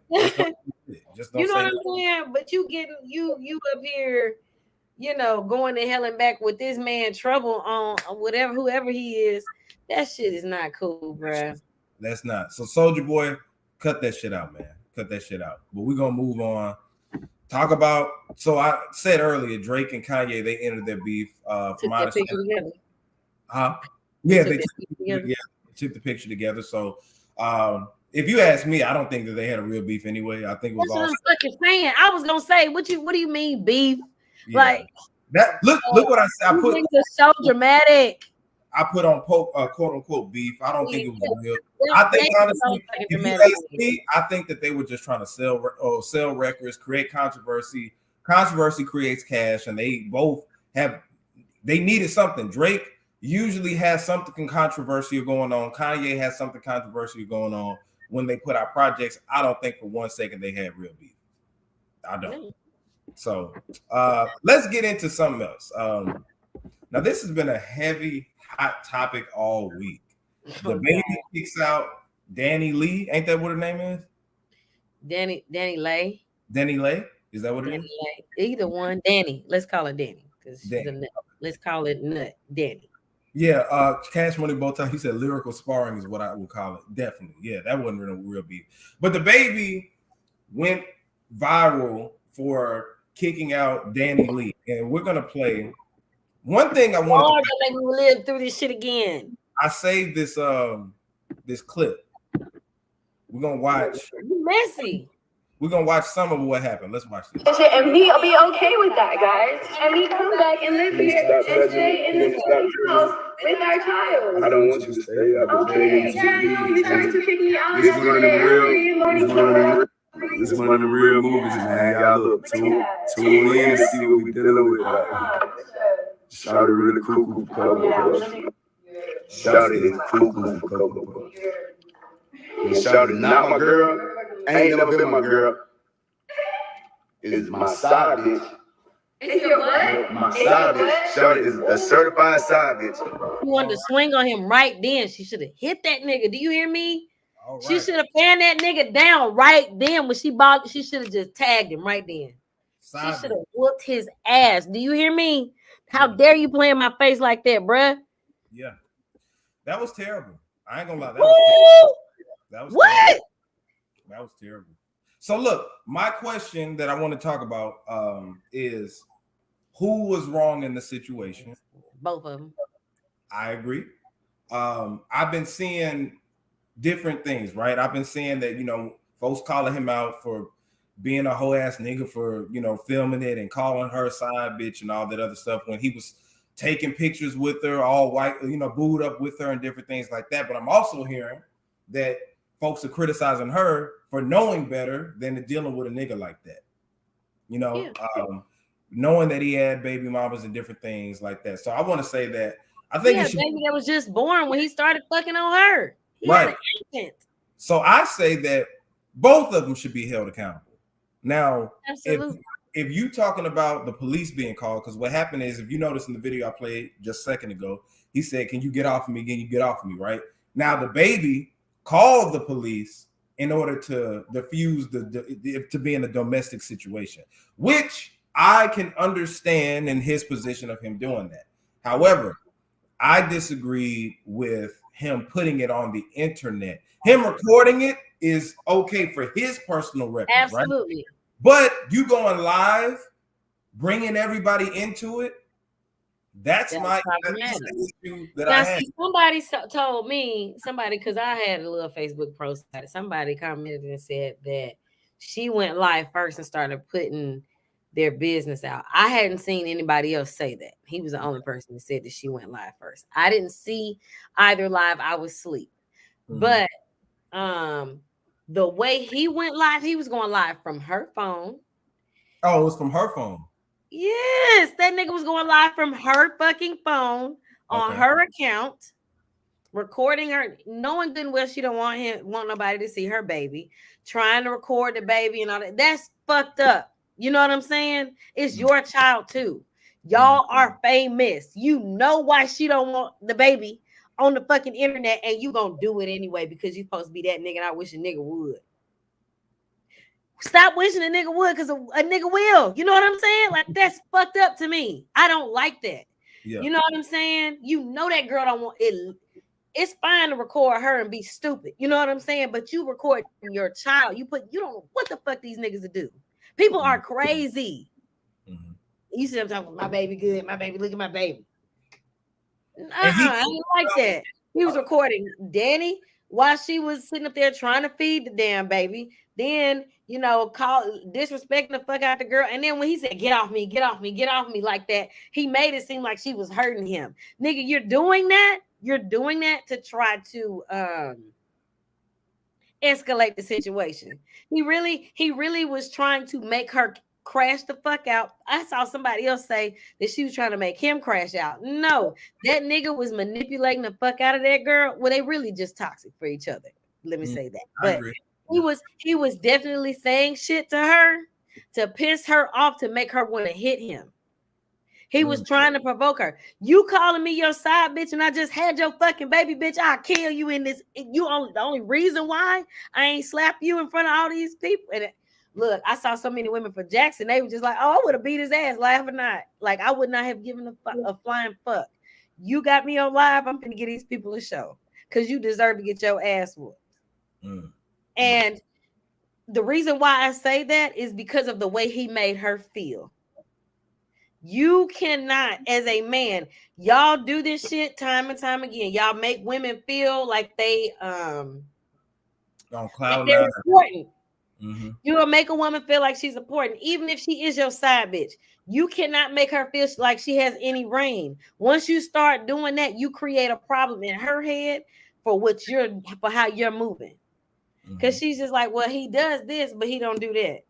Speaker 1: Just don't
Speaker 3: you know what
Speaker 1: nothing.
Speaker 3: I'm saying? But you getting you up here, going to hell and back with this man trouble on whoever he is. That shit is not cool, bro.
Speaker 1: That's not. So Soulja Boy, cut that shit out, man. Cut that shit out. But we're gonna move on. Talk about. So I said earlier, Drake and Kanye, they ended their beef. From out of together. Huh? Yeah, they took the picture together. So if you ask me, I don't think that they had a real beef anyway. I think it was all.
Speaker 3: That's what I'm fucking saying. I was gonna say, what do you mean beef? Yeah. Like
Speaker 1: that. Look what I said. I put
Speaker 3: it's so dramatic.
Speaker 1: I put on quote unquote beef. I don't think it was real. I think honestly, if you ask me, I think that they were just trying to sell records, create controversy. Controversy creates cash, and they both they needed something. Drake usually has something controversial going on. Kanye has something controversial going on. When they put out projects, I don't think for 1 second they had real beef. I don't. So let's get into something else. Now this has been a heavy, hot topic all week. The baby kicks out DaniLeigh. Ain't that what her name is?
Speaker 3: DaniLeigh.
Speaker 1: DaniLeigh? Is that what it is?
Speaker 3: Either one. Danny. Let's call it Danny. Let's call it Nut. Danny.
Speaker 1: Yeah, Cash Money Bowtie, he said lyrical sparring is what I would call it. Definitely. Yeah, that wasn't real beef. But the baby went viral for kicking out DaniLeigh, and we're gonna play one thing I wanted
Speaker 3: Oh,
Speaker 1: to
Speaker 3: that make me live through this shit again.
Speaker 1: I saved this this clip. We're gonna watch.
Speaker 3: You messy.
Speaker 1: We're gonna watch some of what happened. Let's watch this.
Speaker 5: And he'll be okay with that, guys. And we come back and live here and stay in this house with our child.
Speaker 6: I don't want you to stay.
Speaker 5: Okay, yeah, I know. You tried to kick me out.
Speaker 6: This is one of the real movies, man. Y'all look, tune in and see what we dealing with. Shout it really cuckoo for Cocoa Puffs. Shout it is cuckoo for Cocoa Puffs. And shout it not my girl. Ain't never been my girl. Is my side bitch.
Speaker 5: It's your what?
Speaker 6: My side bitch. Shout it is a certified side bitch.
Speaker 3: You wanted to swing on him right then. She should have hit that nigga. Do you hear me?
Speaker 1: All right.
Speaker 3: She should have panned that nigga down right then when she bought. She should have just tagged him right then. She should have whooped his ass. Do you hear me? How dare you play in my face like that, bruh?
Speaker 1: Yeah, that was terrible. I ain't gonna lie. That was
Speaker 3: what?
Speaker 1: Terrible. That was terrible. So look, my question that I want to talk about is who was wrong in the situation?
Speaker 3: Both of them.
Speaker 1: I agree. I've been seeing different things, right? I've been seeing that, you know, folks calling him out for being a whole ass nigga for, you know, filming it and calling her a side bitch and all that other stuff when he was taking pictures with her, all white, you know, booed up with her and different things like that. But I'm also hearing that folks are criticizing her for knowing better than dealing with a nigga like that. You know, knowing that he had baby mamas and different things like that. So I want to say that I think it should
Speaker 3: baby that was just born when he started fucking on her. He
Speaker 1: right.
Speaker 3: Had an infant.
Speaker 1: So I say that both of them should be held accountable. Now, if you talking about the police being called, because what happened is, if you notice in the video I played just a second ago, he said, "Can you get off of me? Can you get off of me?" Right now, the baby called the police in order to diffuse to be in a domestic situation, which I can understand in his position of him doing that. However, I disagree with him putting it on the internet. Him recording it is okay for his personal records,
Speaker 3: absolutely.
Speaker 1: Right? But you going live, bringing everybody into it, that's the issue that I had.
Speaker 3: Somebody told me, because I had a little Facebook post, somebody commented and said that she went live first and started putting their business out. I hadn't seen anybody else say that. He was the only person that said that she went live first. I didn't see either live. I was asleep. Mm-hmm. But the way he went live, he was going live from her phone.
Speaker 1: Oh, it was from her phone.
Speaker 3: Yes, that nigga was going live from her fucking phone on her account, recording her, knowing good and well she don't want nobody to see her baby, trying to record the baby and all that. That's fucked up. You know what I'm saying? It's your child too. Y'all are famous. You know why she don't want the baby on the fucking internet, and you gonna do it anyway because you supposed to be that nigga. And I wish a nigga would. Stop wishing a nigga would, because a nigga will. You know what I'm saying? Like, that's fucked up to me. I don't like that. Yeah. You know what I'm saying? You know that girl don't want it. It's fine to record her and be stupid. You know what I'm saying? But you record your child. You don't know what the fuck these niggas do. People are crazy. Mm-hmm. You see them talking about my baby good, my baby, look at my baby. I didn't like that. He was recording Danny while she was sitting up there trying to feed the damn baby. Then, you know, disrespecting the fuck out the girl. And then when he said, "Get off me, get off me, get off me," like that, he made it seem like she was hurting him. Nigga, you're doing that. You're doing that to try to escalate the situation. He really was trying to make her crash the fuck out. I saw somebody else say that she was trying to make him crash out. No, that nigga was manipulating the fuck out of that girl. Well, they really just toxic for each other. Let me say that. But he was definitely saying shit to her to piss her off, to make her want to hit him. He was trying to provoke her. You calling me your side bitch and I just had your fucking baby, bitch. I'll kill you in this. The only reason why I ain't slap you in front of all these people. And look, I saw so many women for Jackson. They were just like, "Oh, I would have beat his ass, laugh or not." Like, I would not have given a flying fuck. You got me on live. I'm gonna give these people a show because you deserve to get your ass whooped. And the reason why I say that is because of the way he made her feel. You cannot, as a man, y'all do this shit time and time again. Y'all make women feel like they
Speaker 1: On
Speaker 3: like
Speaker 1: cloud
Speaker 3: they're
Speaker 1: nine.
Speaker 3: important.
Speaker 1: Mm-hmm.
Speaker 3: You will make a woman feel like she's important, even if she is your side bitch. You cannot make her feel like she has any reign. Once you start doing that, you create a problem in her head for how you're moving. Because she's just like, well, he does this, but he don't do that.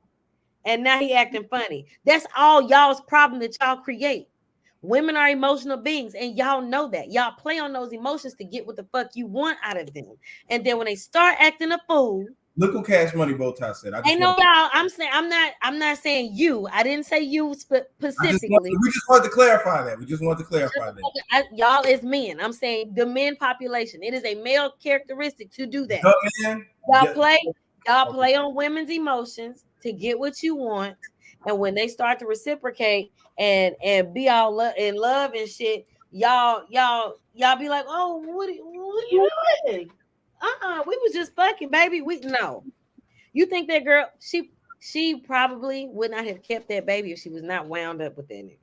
Speaker 3: And now he acting funny. That's all y'all's problem that y'all create. Women are emotional beings, and y'all know that. Y'all play on those emotions to get what the fuck you want out of them. And then when they start acting a fool,
Speaker 1: look what Cash Money Bowtie said.
Speaker 3: I know y'all. I'm not saying you. I didn't say you specifically.
Speaker 1: We just wanted to clarify that.
Speaker 3: Y'all as men. I'm saying the men population. It is a male characteristic to do that. Y'all play on women's emotions to get what you want, and when they start to reciprocate and be all in love and shit, y'all be like, oh, what are you doing? We was just fucking, baby. No. You think that girl, she probably would not have kept that baby if she was not wound up with that nigga.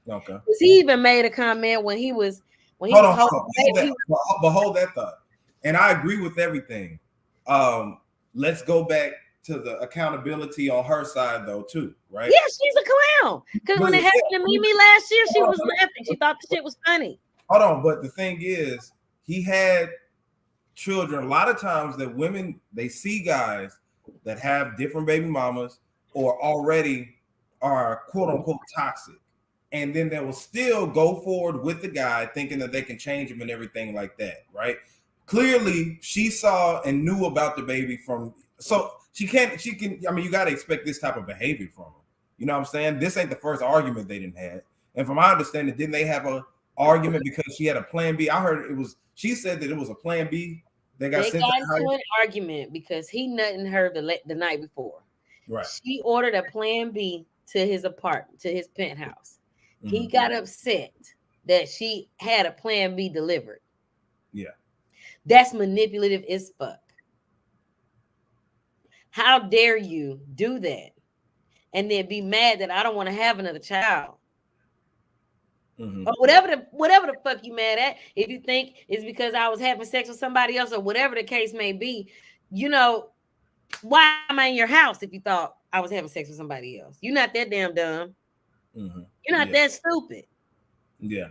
Speaker 1: Okay.
Speaker 3: He even made a comment when he was
Speaker 1: hold that thought. And I agree with everything. Let's go back to the accountability on her side though, too, right?
Speaker 3: Yeah, she's a clown. Because when it happened to Mimi last year, she was laughing. She thought the shit was funny.
Speaker 1: Hold on, but the thing is, he had children. A lot of times that women, they see guys that have different baby mamas or already are quote unquote toxic, and then they will still go forward with the guy thinking that they can change him and everything like that, right? Clearly she saw and knew about the baby so she can, I mean, you got to expect this type of behavior from her. You know what I'm saying? This ain't the first argument they didn't have. And from my understanding, didn't they have a argument because she had a plan B? I heard she said that it was a plan B. They got into
Speaker 3: an argument because he nutting her the night before.
Speaker 1: Right.
Speaker 3: She ordered a plan B to his apartment, to his penthouse. Mm-hmm. He got upset that she had a plan B delivered.
Speaker 1: Yeah.
Speaker 3: That's manipulative as fuck. How dare you do that and then be mad that I don't want to have another child? Mm-hmm. Or whatever the fuck you mad at. If you think it's because I was having sex with somebody else or whatever the case may be, you know, why am I in your house if you thought I was having sex with somebody else? You're not that damn dumb. Mm-hmm. You're not that stupid.
Speaker 1: Yeah.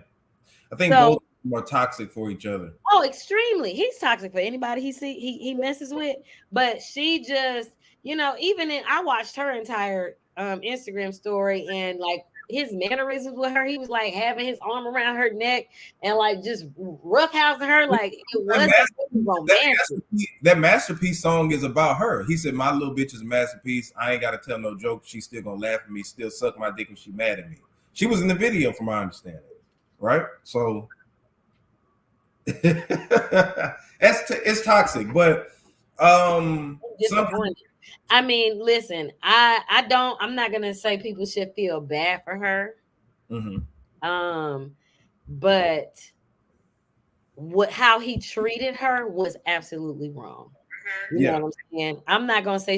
Speaker 1: I think both are toxic for each other.
Speaker 3: Oh, extremely. He's toxic for anybody he messes with. But she just, you know, I watched her entire Instagram story, and like his mannerisms with her, he was like having his arm around her neck and like just roughhousing her like it wasn't romantic.
Speaker 1: That Masterpiece song is about her. He said, my little bitch is a masterpiece. I ain't got to tell no joke. She's still gonna laugh at me, still suck my dick when she mad at me. She was in the video from my understanding, right? So it's toxic, but
Speaker 3: I mean, listen, I'm not gonna say people should feel bad for her. Mm-hmm. But how he treated her was absolutely wrong. You know what I'm saying? I'm not gonna say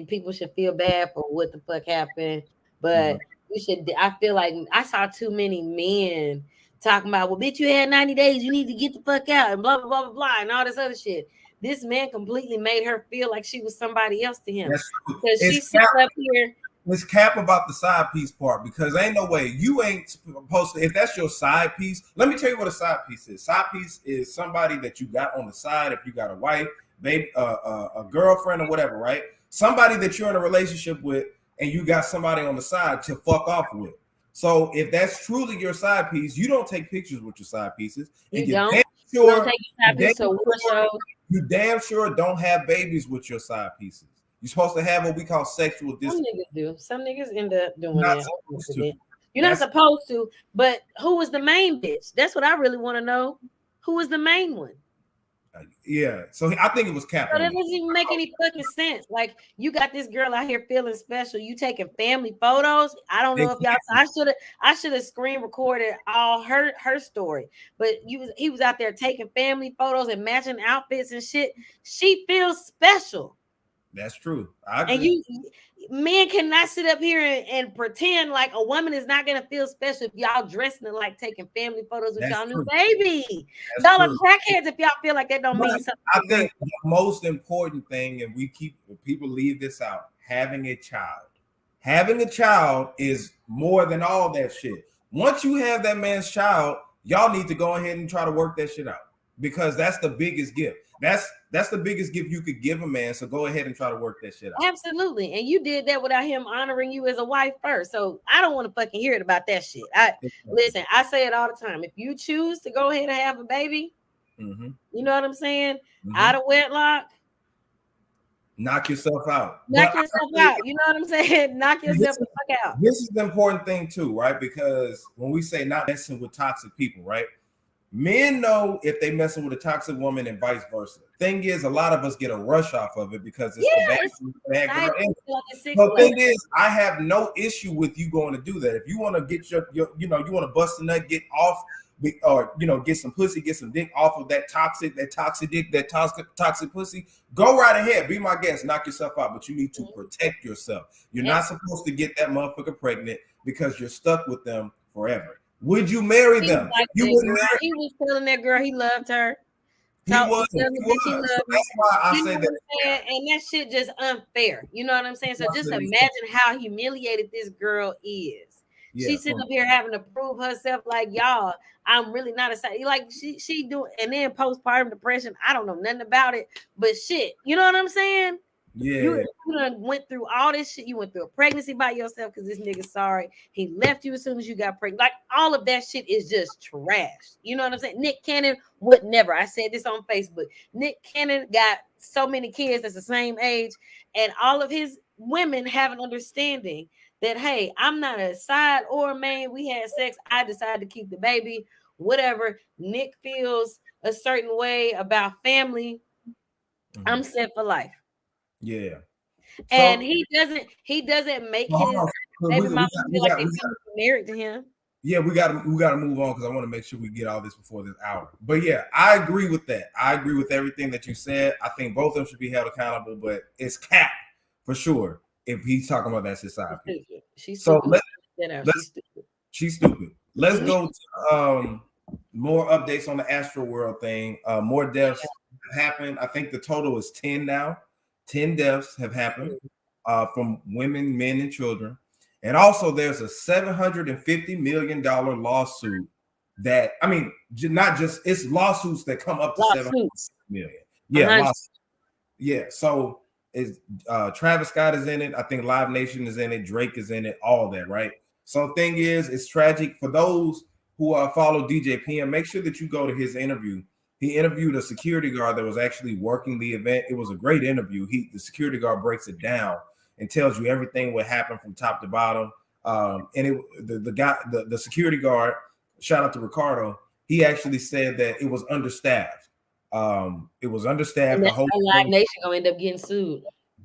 Speaker 3: people should feel bad for what the fuck happened, but you should. I feel like I saw too many men talking about, well, bitch, you had 90 days, you need to get the fuck out, and blah blah blah blah blah, and all this other shit. This man completely made her feel like she was somebody else to him. Because she's sitting up here.
Speaker 1: Let's cap about the side piece part, because ain't no way you ain't supposed to. If that's your side piece, let me tell you what a side piece is. Side piece is somebody that you got on the side. If you got a wife, baby, a girlfriend, or whatever, right? Somebody that you're in a relationship with, and you got somebody on the side to fuck off with. So if that's truly your side piece, you don't take pictures with your side pieces.
Speaker 3: You don't. You don't take your side piece to war shows.
Speaker 1: You damn sure don't have babies with your side pieces. You're supposed to have what we call sexual discipline.
Speaker 3: Some niggas do. Some niggas end up doing that. You're not supposed to, but who was the main bitch? That's what I really want to know. Who was the main one?
Speaker 1: Yeah, so I think it was Cap.
Speaker 3: So that doesn't even make any fucking sense. Like, you got this girl out here feeling special. You taking family photos. I don't know if y'all. I should have screen recorded all her story. But he was out there taking family photos and matching outfits and shit. She feels special.
Speaker 1: That's true.
Speaker 3: And men cannot sit up here and pretend like a woman is not gonna feel special if y'all dressing it like taking family photos with y'all new baby. Y'all are crackheads if y'all feel like that don't mean something.
Speaker 1: I think the most important thing, and people leave this out, having a child. Having a child is more than all that shit. Once you have that man's child, y'all need to go ahead and try to work that shit out, because that's the biggest gift. That's the biggest gift you could give a man. So go ahead and try to work that shit out.
Speaker 3: Absolutely. And you did that without him honoring you as a wife first. So I don't want to fucking hear it about that shit. Listen, I say it all the time. If you choose to go ahead and have a baby, you know what I'm saying? Out of wedlock,
Speaker 1: knock yourself out.
Speaker 3: Knock yourself out. You know what I'm saying? Knock yourself the fuck out.
Speaker 1: This is the important thing too, right? Because when we say not messing with toxic people, right? Men know if they messing with a toxic woman and vice versa. Thing is, a lot of us get a rush off of it because it's the bad girl. So thing is, I have no issue with you going to do that. If you want to get your you want to bust a nut, get off, or get some pussy, get some dick off of that toxic dick, that toxic pussy, go right ahead. Be my guest. Knock yourself out, but you need to protect yourself. You're not supposed to get that motherfucker pregnant because you're stuck with them forever. Would you marry them? You wouldn't marry.
Speaker 3: He was telling that girl he loved her.
Speaker 1: He was. So that's why I say that.
Speaker 3: And that shit just unfair. You know what I'm saying? So just imagine how humiliated this girl is. Yeah, she's sitting up here having to prove herself like, y'all, I'm really not a side. Like she do, and then postpartum depression. I don't know nothing about it, but shit, you know what I'm saying?
Speaker 1: Yeah,
Speaker 3: you done went through all this shit. You went through a pregnancy by yourself because this nigga sorry. He left you as soon as you got pregnant. Like all of that shit is just trash. You know what I'm saying? Nick Cannon would never. I said this on Facebook. Nick Cannon got so many kids that's the same age, and all of his women have an understanding that, hey, I'm not a side or a main. We had sex. I decided to keep the baby. Whatever. Nick feels a certain way about family. I'm set for life.
Speaker 1: Yeah,
Speaker 3: and he doesn't make his baby mama feel like they're married to him.
Speaker 1: Yeah, we gotta move on because I want to make sure we get all this before this hour. But yeah, I agree with that. I agree with everything that you said. I think both of them should be held accountable, but it's cap for sure if he's talking about that society.
Speaker 3: She's stupid.
Speaker 1: She's stupid. Let's go to more updates on the Astro World thing. More deaths have happened. I think the total is 10 now. 10 deaths have happened from women, men, and children. And also there's a $750 million lawsuit that, I mean, not just, it's lawsuits that come up to $700 million. Yeah. Yeah. So is Travis Scott is in it. I think Live Nation is in it. Drake is in it. All that, right? So thing is, it's tragic for those who follow DJ PM. Make sure that you go to his interview. He interviewed a security guard that was actually working the event. It was a great interview. The security guard breaks it down and tells you everything what happened from top to bottom. And the security guard, shout out to Ricardo, he actually said that it was understaffed. It was understaffed.
Speaker 3: The whole Live Nation gonna end up getting sued.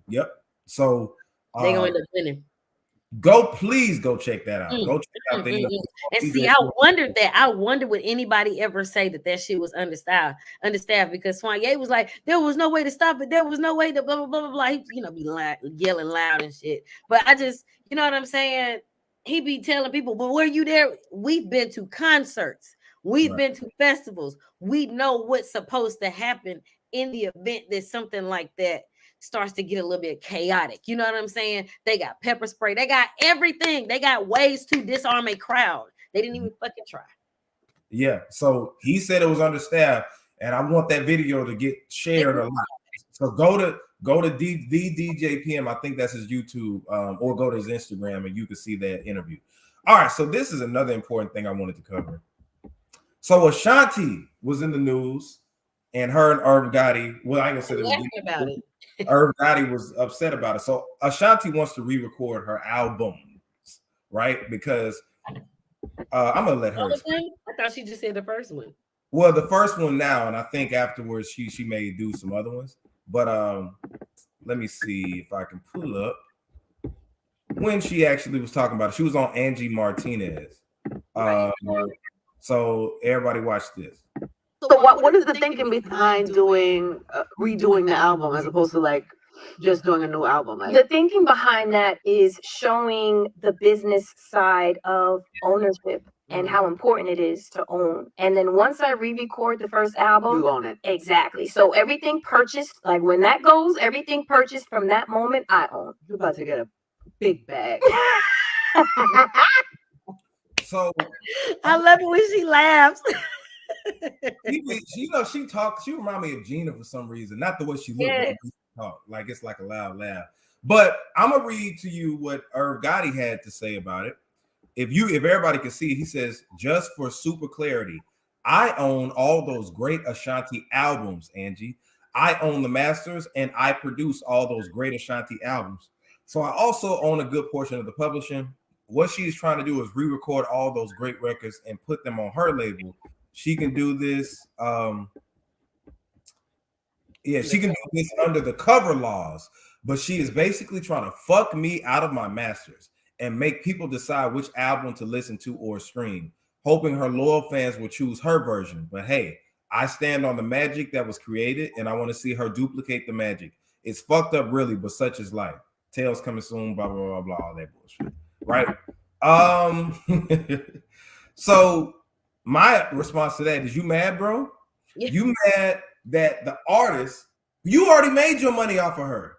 Speaker 1: Yep. So
Speaker 3: they're gonna end up winning.
Speaker 1: Please go check that out. Go check out the
Speaker 3: and see, I wondered that. I wonder would anybody ever say that shit was understaffed because Swanye was like, there was no way to stop it. There was no way to blah blah blah blah blah. He, be yelling loud and shit. But I just, you know what I'm saying? He be telling people, but were you there? We've been to concerts. We've been to festivals. We know what's supposed to happen in the event that something like that starts to get a little bit chaotic. You know what I'm saying? They got pepper spray. They got everything. They got ways to disarm a crowd. They didn't even fucking try.
Speaker 1: Yeah. So he said it was understaffed, and I want that video to get shared a lot. So go to DJ PM. I think that's his YouTube, or go to his Instagram, and you can see that interview. All right. So this is another important thing I wanted to cover. So Ashanti was in the news, and her and Irv Gotti. Well, I ain't gonna say
Speaker 3: about it.
Speaker 1: Irv Gotti was upset about it. So Ashanti wants to re-record her album, right? Because I'm gonna let her.
Speaker 3: I thought she just said the first one.
Speaker 1: Well, the first one now, and I think afterwards she may do some other ones. But let me see if I can pull up when she actually was talking about it. She was on Angie Martinez. So everybody watch this.
Speaker 7: So what is the thinking behind redoing the album as opposed to like
Speaker 5: just doing a new album. Like, the thinking behind that is showing the business side of ownership and how important it is to own. And then once I re-record the first album, you own it. Exactly. So everything purchased, like when that goes, everything purchased from that moment, I own. You're about to get a big bag.
Speaker 1: So
Speaker 3: I love it when she laughs.
Speaker 1: she talks. She remind me of Gina for some reason. Not the way she looks, but she talk. Like it's like a loud laugh. But I'm gonna read to you what Irv Gotti had to say about it. If everybody can see, he says, just for super clarity, I own all those great Ashanti albums, Angie. I own the masters and I produce all those great Ashanti albums. So I also own a good portion of the publishing. What she's trying to do is re-record all those great records and put them on her label. She can do this. She can do this under the cover laws, but she is basically trying to fuck me out of my masters and make people decide which album to listen to or stream, hoping her loyal fans will choose her version. But hey, I stand on the magic that was created, and I want to see her duplicate the magic. It's fucked up, really, but such is life. Tales coming soon, blah, blah, blah, blah, all that bullshit, right? So my response to that is, you mad, bro? Yeah. You mad that the artist, you already made your money off of her.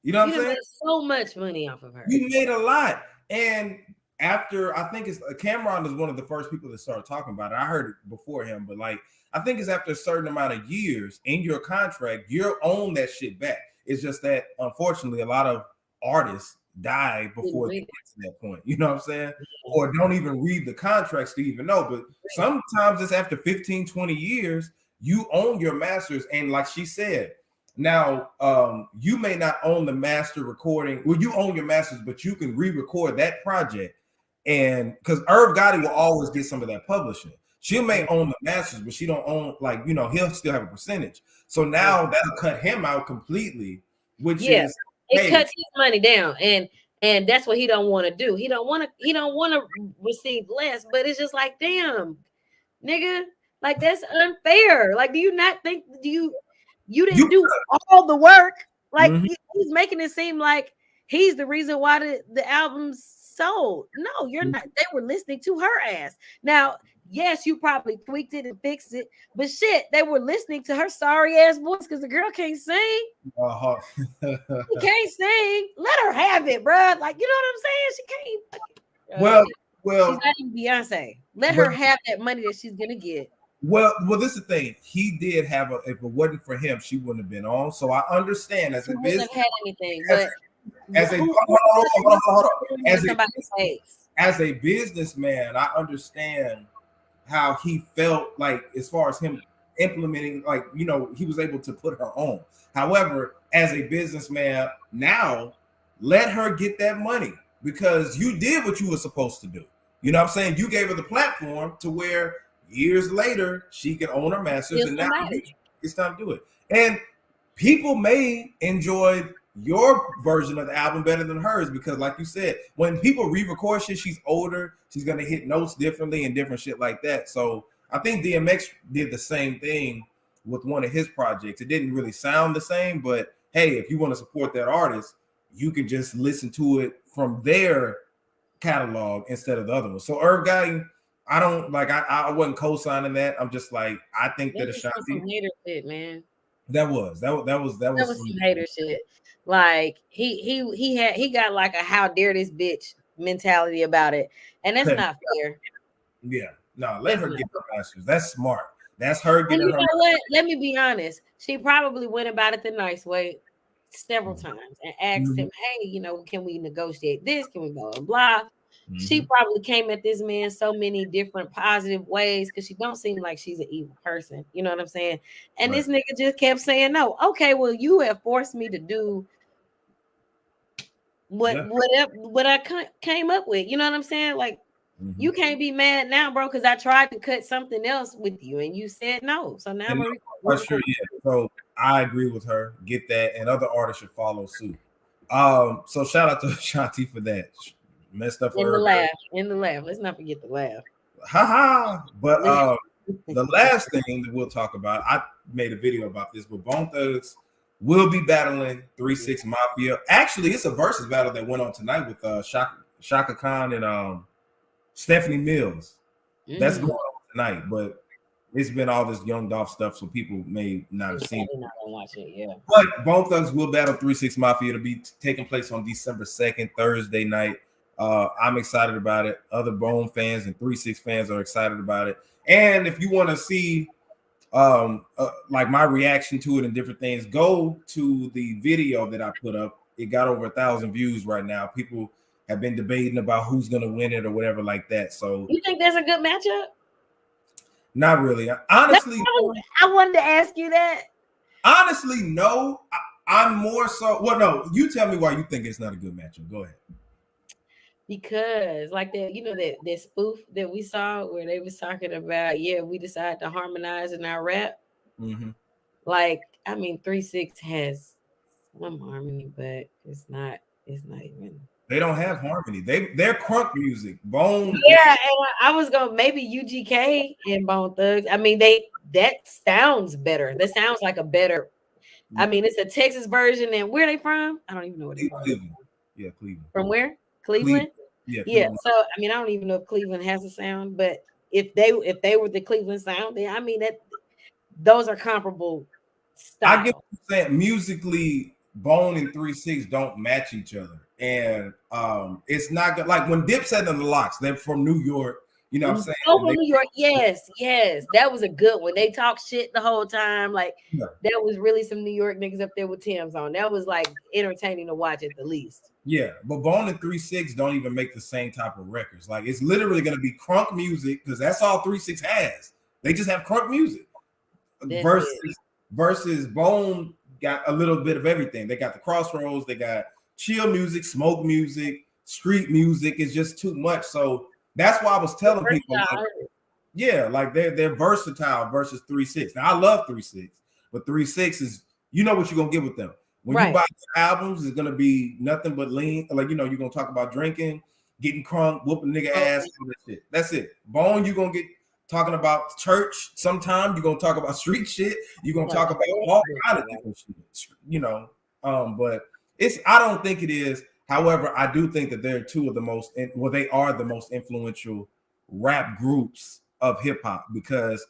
Speaker 1: You know what I'm saying?
Speaker 3: Made so much money off of her.
Speaker 1: You made a lot. And after, I think it's Cameron is one of the first people that started talking about it. I heard it before him, but like, I think it's after a certain amount of years in your contract, you'll own that shit back. It's just that, unfortunately, a lot of artists die before they get to that point. You know what I'm saying? Or don't even read the contracts to even know. But sometimes it's after 15, 20 years, you own your masters. And like she said, now, you may not own the master recording. Well, you own your masters, but you can re-record that project. And because Irv Gotti will always get some of that publishing. She may own the masters, but she don't own, like, you know, he'll still have a percentage. So now that'll cut him out completely, which is
Speaker 3: it cuts his money down. And that's what he don't want to do. He don't want to receive less, but it's just like, damn, nigga, like that's unfair. Like, do you not think you didn't do all the work? Like he's making it seem like he's the reason why the album's sold. No, you're not. They were listening to her ass. Now, yes, you probably tweaked it and fixed it, but shit, they were listening to her sorry ass voice because the girl can't sing. She can't sing. Let her have it, bro. Like, you know what I'm saying? She can't.
Speaker 1: Well,
Speaker 3: she's not even Beyonce. Let her have that money that she's gonna get.
Speaker 1: Well, this is the thing. He did have if it wasn't for him, she wouldn't have been on. So I understand as a business.
Speaker 3: Had anything, but
Speaker 1: as a businessman, I understand how he felt, like, as far as him implementing, like, you know, he was able to put her on. However, as a businessman, now let her get that money because you did what you were supposed to do. You know what I'm saying? You gave her the platform to where years later she can own her masters, and now it's time to do it. And people may enjoy your version of the album better than hers because, like you said, when people re-record shit, she's older, she's gonna hit notes differently and different shit like that. So I think DMX did the same thing with one of his projects. It didn't really sound the same, but hey, if you want to support that artist, you can just listen to it from their catalog instead of the other one. So Irv Gotti, I don't like. I wasn't co-signing that. I'm just like, I think that Ashanti,
Speaker 3: some hater shit, man.
Speaker 1: That was some
Speaker 3: hater shit. Like he got like a how dare this bitch mentality about it, and that's not fair.
Speaker 1: Yeah, no, let her get her masters. That's smart. That's her getting her.
Speaker 3: You know what? Let me be honest. She probably went about it the nice way several times and asked him, "Hey, you know, can we negotiate this? Can we blah blah blah?" She probably came at this man so many different positive ways because she don't seem like she's an evil person. You know what I'm saying? And this nigga just kept saying no. Okay, well, you have forced me to do what I came up with. You know what I'm saying? Like, you can't be mad now, bro, because I tried to cut something else with you and you said no. So now
Speaker 1: So I agree with her. Get that, and other artists should follow suit. So shout out to Ashanti for that. Messed up
Speaker 3: in the laugh. Let's not forget the laugh.
Speaker 1: But the last thing that we'll talk about, I made a video about this, but Bone Thugs will be battling 3-6 Mafia. Actually, it's a versus battle that went on tonight with Shaka Khan and Stephanie Mills. That's going on tonight, but it's been all this Young Dolph stuff, so people may not have seen it.
Speaker 3: Not gonna watch it, yeah.
Speaker 1: But Bone Thugs will battle 3-6 Mafia. It'll be taking place on December 2nd, Thursday night. I'm excited about it. Other Bone fans and 3-6 fans are excited about it. And if you want to see like my reaction to it and different things, go to the video that I put up. It got over 1,000 views right now. People have been debating about who's going to win it or whatever like that. So
Speaker 3: you think there's a good matchup?
Speaker 1: Not really. Honestly,
Speaker 3: I wanted to ask you that.
Speaker 1: Honestly, no. I'm more so. Well, no. You tell me why you think it's not a good matchup. Go ahead.
Speaker 3: Because, like that, you know, that spoof that we saw where they was talking about, we decided to harmonize in our rap.
Speaker 1: Mm-hmm.
Speaker 3: Like, I mean, 3-6 has some harmony, but it's not even.
Speaker 1: They don't have harmony. They're crunk music. Bone.
Speaker 3: Yeah, and I was going maybe UGK and Bone Thugs. I mean, that sounds better. That sounds like a better. I mean, it's a Texas version, and where are they from? I don't even know where they're from.
Speaker 1: Cleveland. Yeah, Cleveland.
Speaker 3: From where? Cleveland. Yeah.
Speaker 1: Cleveland.
Speaker 3: So I mean, I don't even know if Cleveland has a sound, but if they were the Cleveland sound, then I mean that those are comparable styles.
Speaker 1: I get what you're saying. Musically, Bone and 3-6 don't match each other. And it's not good. Like when Dipset and the Locks, they're from New York. You know what I'm saying?
Speaker 3: Oh, from New York, yes. That was a good one. They talk shit the whole time. Like there was really some New York niggas up there with Tim's on. That was like entertaining to watch at the least. Yeah, but Bone and 3-6 don't even make the same type of records. Like it's literally gonna be crunk music because that's all 3-6 has. They just have crunk music. Versus Bone got a little bit of everything. They got the crossroads, they got chill music, smoke music, street music. It's just too much. So that's why I was telling people, like they're versatile versus 3-6. Now I love 3-6, but 3-6 is you know what you're gonna get with them. When you buy albums, it's gonna be nothing but lean. Like you're gonna talk about drinking, getting crunk, whooping nigga ass, all that shit. That's it. Bone, you're gonna get talking about church. Sometime you're gonna talk about street shit. You're gonna talk about all kind of different shit. But I don't think it is. However, I do think that they're two of the most, they are the most influential rap groups of hip hop because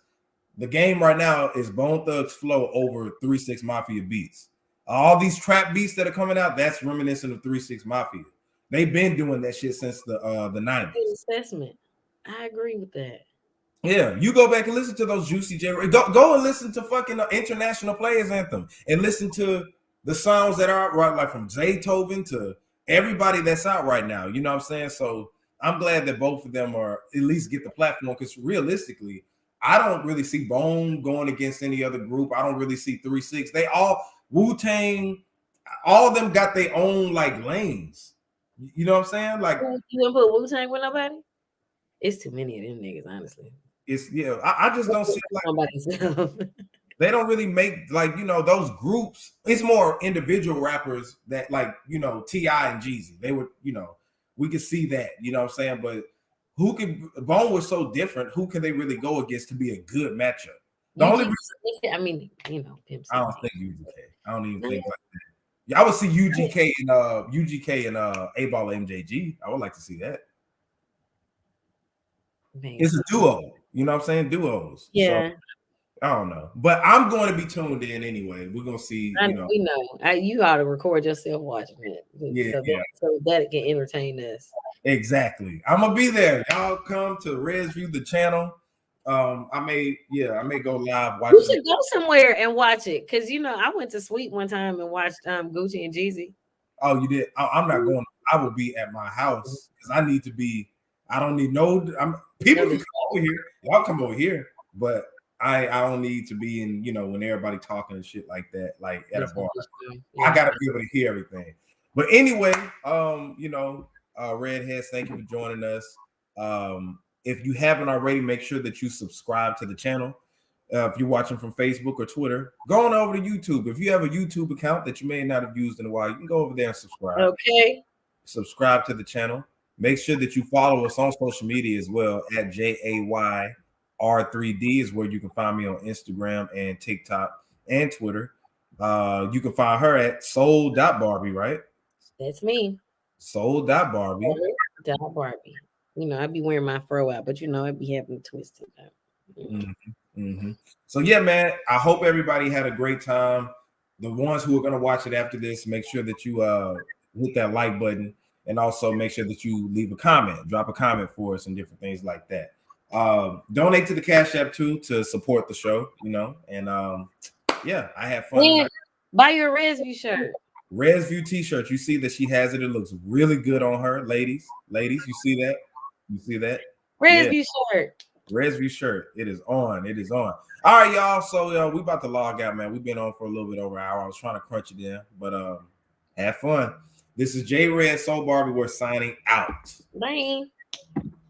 Speaker 3: the game right now is Bone Thugs flow over 3-6 Mafia beats. All these trap beats that are coming out, that's reminiscent of 3-6 Mafia. They've been doing that shit since the 90s. Assessment. I agree with that.
Speaker 1: Yeah, you go back and listen to those Juicy J. Go and listen to fucking International Players Anthem and listen to the songs that are right, like from Zaytoven to everybody that's out right now. You know what I'm saying? So I'm glad that both of them are at least get the platform because realistically, I don't really see Bone going against any other group. I don't really see 3-6. They all Wu-Tang, all of them got their own like lanes. You know what I'm saying? Like
Speaker 3: you wouldn't put Wu-Tang with nobody? It's too many of them niggas, honestly.
Speaker 1: It's I just don't see like they don't really make like those groups. It's more individual rappers that like T.I. and Jeezy. They would we could see that, you know what I'm saying? But who could Bone was so different, who can they really go against to be a good matchup? The only reason,
Speaker 3: I mean, Pimp
Speaker 1: I don't think UGK. I don't even think like that. Yeah, I would see UGK and A-Ball MJG. I would like to see that. Man. It's a duo, you know what I'm saying? Duos.
Speaker 3: Yeah.
Speaker 1: So, I don't know, but I'm going to be tuned in anyway. We're gonna see.
Speaker 3: We know. You ought to record yourself watching it, so that it can entertain us.
Speaker 1: Exactly. I'm gonna be there. Y'all come to Resview the channel. I may go live.
Speaker 3: We should go somewhere and watch it because I went to Sweet one time and watched Gucci and Jeezy.
Speaker 1: Oh, you did? I'm not going. I will be at my house because I need to be. I don't need people can come over here. Y'all come over here, but I don't need to be in, when everybody talking and shit like that, like at a bar. I gotta be able to hear everything. But anyway, Redheads, thank you for joining us. If you haven't already, make sure that you subscribe to the channel. If you're watching from Facebook or Twitter, go on over to YouTube. If you have a YouTube account that you may not have used in a while, you can go over there and subscribe.
Speaker 3: Okay.
Speaker 1: Subscribe to the channel. Make sure that you follow us on social media as well at JAYR3D is where you can find me on Instagram and TikTok and Twitter. You can find her at soul.barbie, right?
Speaker 3: That's me.
Speaker 1: Soul.barbie.
Speaker 3: Barbie. You know, I'd be wearing my fro out, but you know, I'd be having twisted up.
Speaker 1: So yeah, man, I hope everybody had a great time. The ones who are going to watch it after this, make sure that you hit that like button, and also make sure that you leave a comment, drop a comment for us, and different things like that. Donate to the Cash App too to support the show, you know. And yeah, I had fun.
Speaker 3: Yeah, buy your Resview shirt.
Speaker 1: Resview t-shirt. You see that she has it. It looks really good on her, ladies. You see that? You see that?
Speaker 3: Resview shirt.
Speaker 1: Resview shirt. It is on. It is on. All right, y'all. So we about to log out, man. We've been on for a little bit over an hour. I was trying to crunch it in, but have fun. This is J Red Soul Barbie. We're signing out.
Speaker 3: Bye.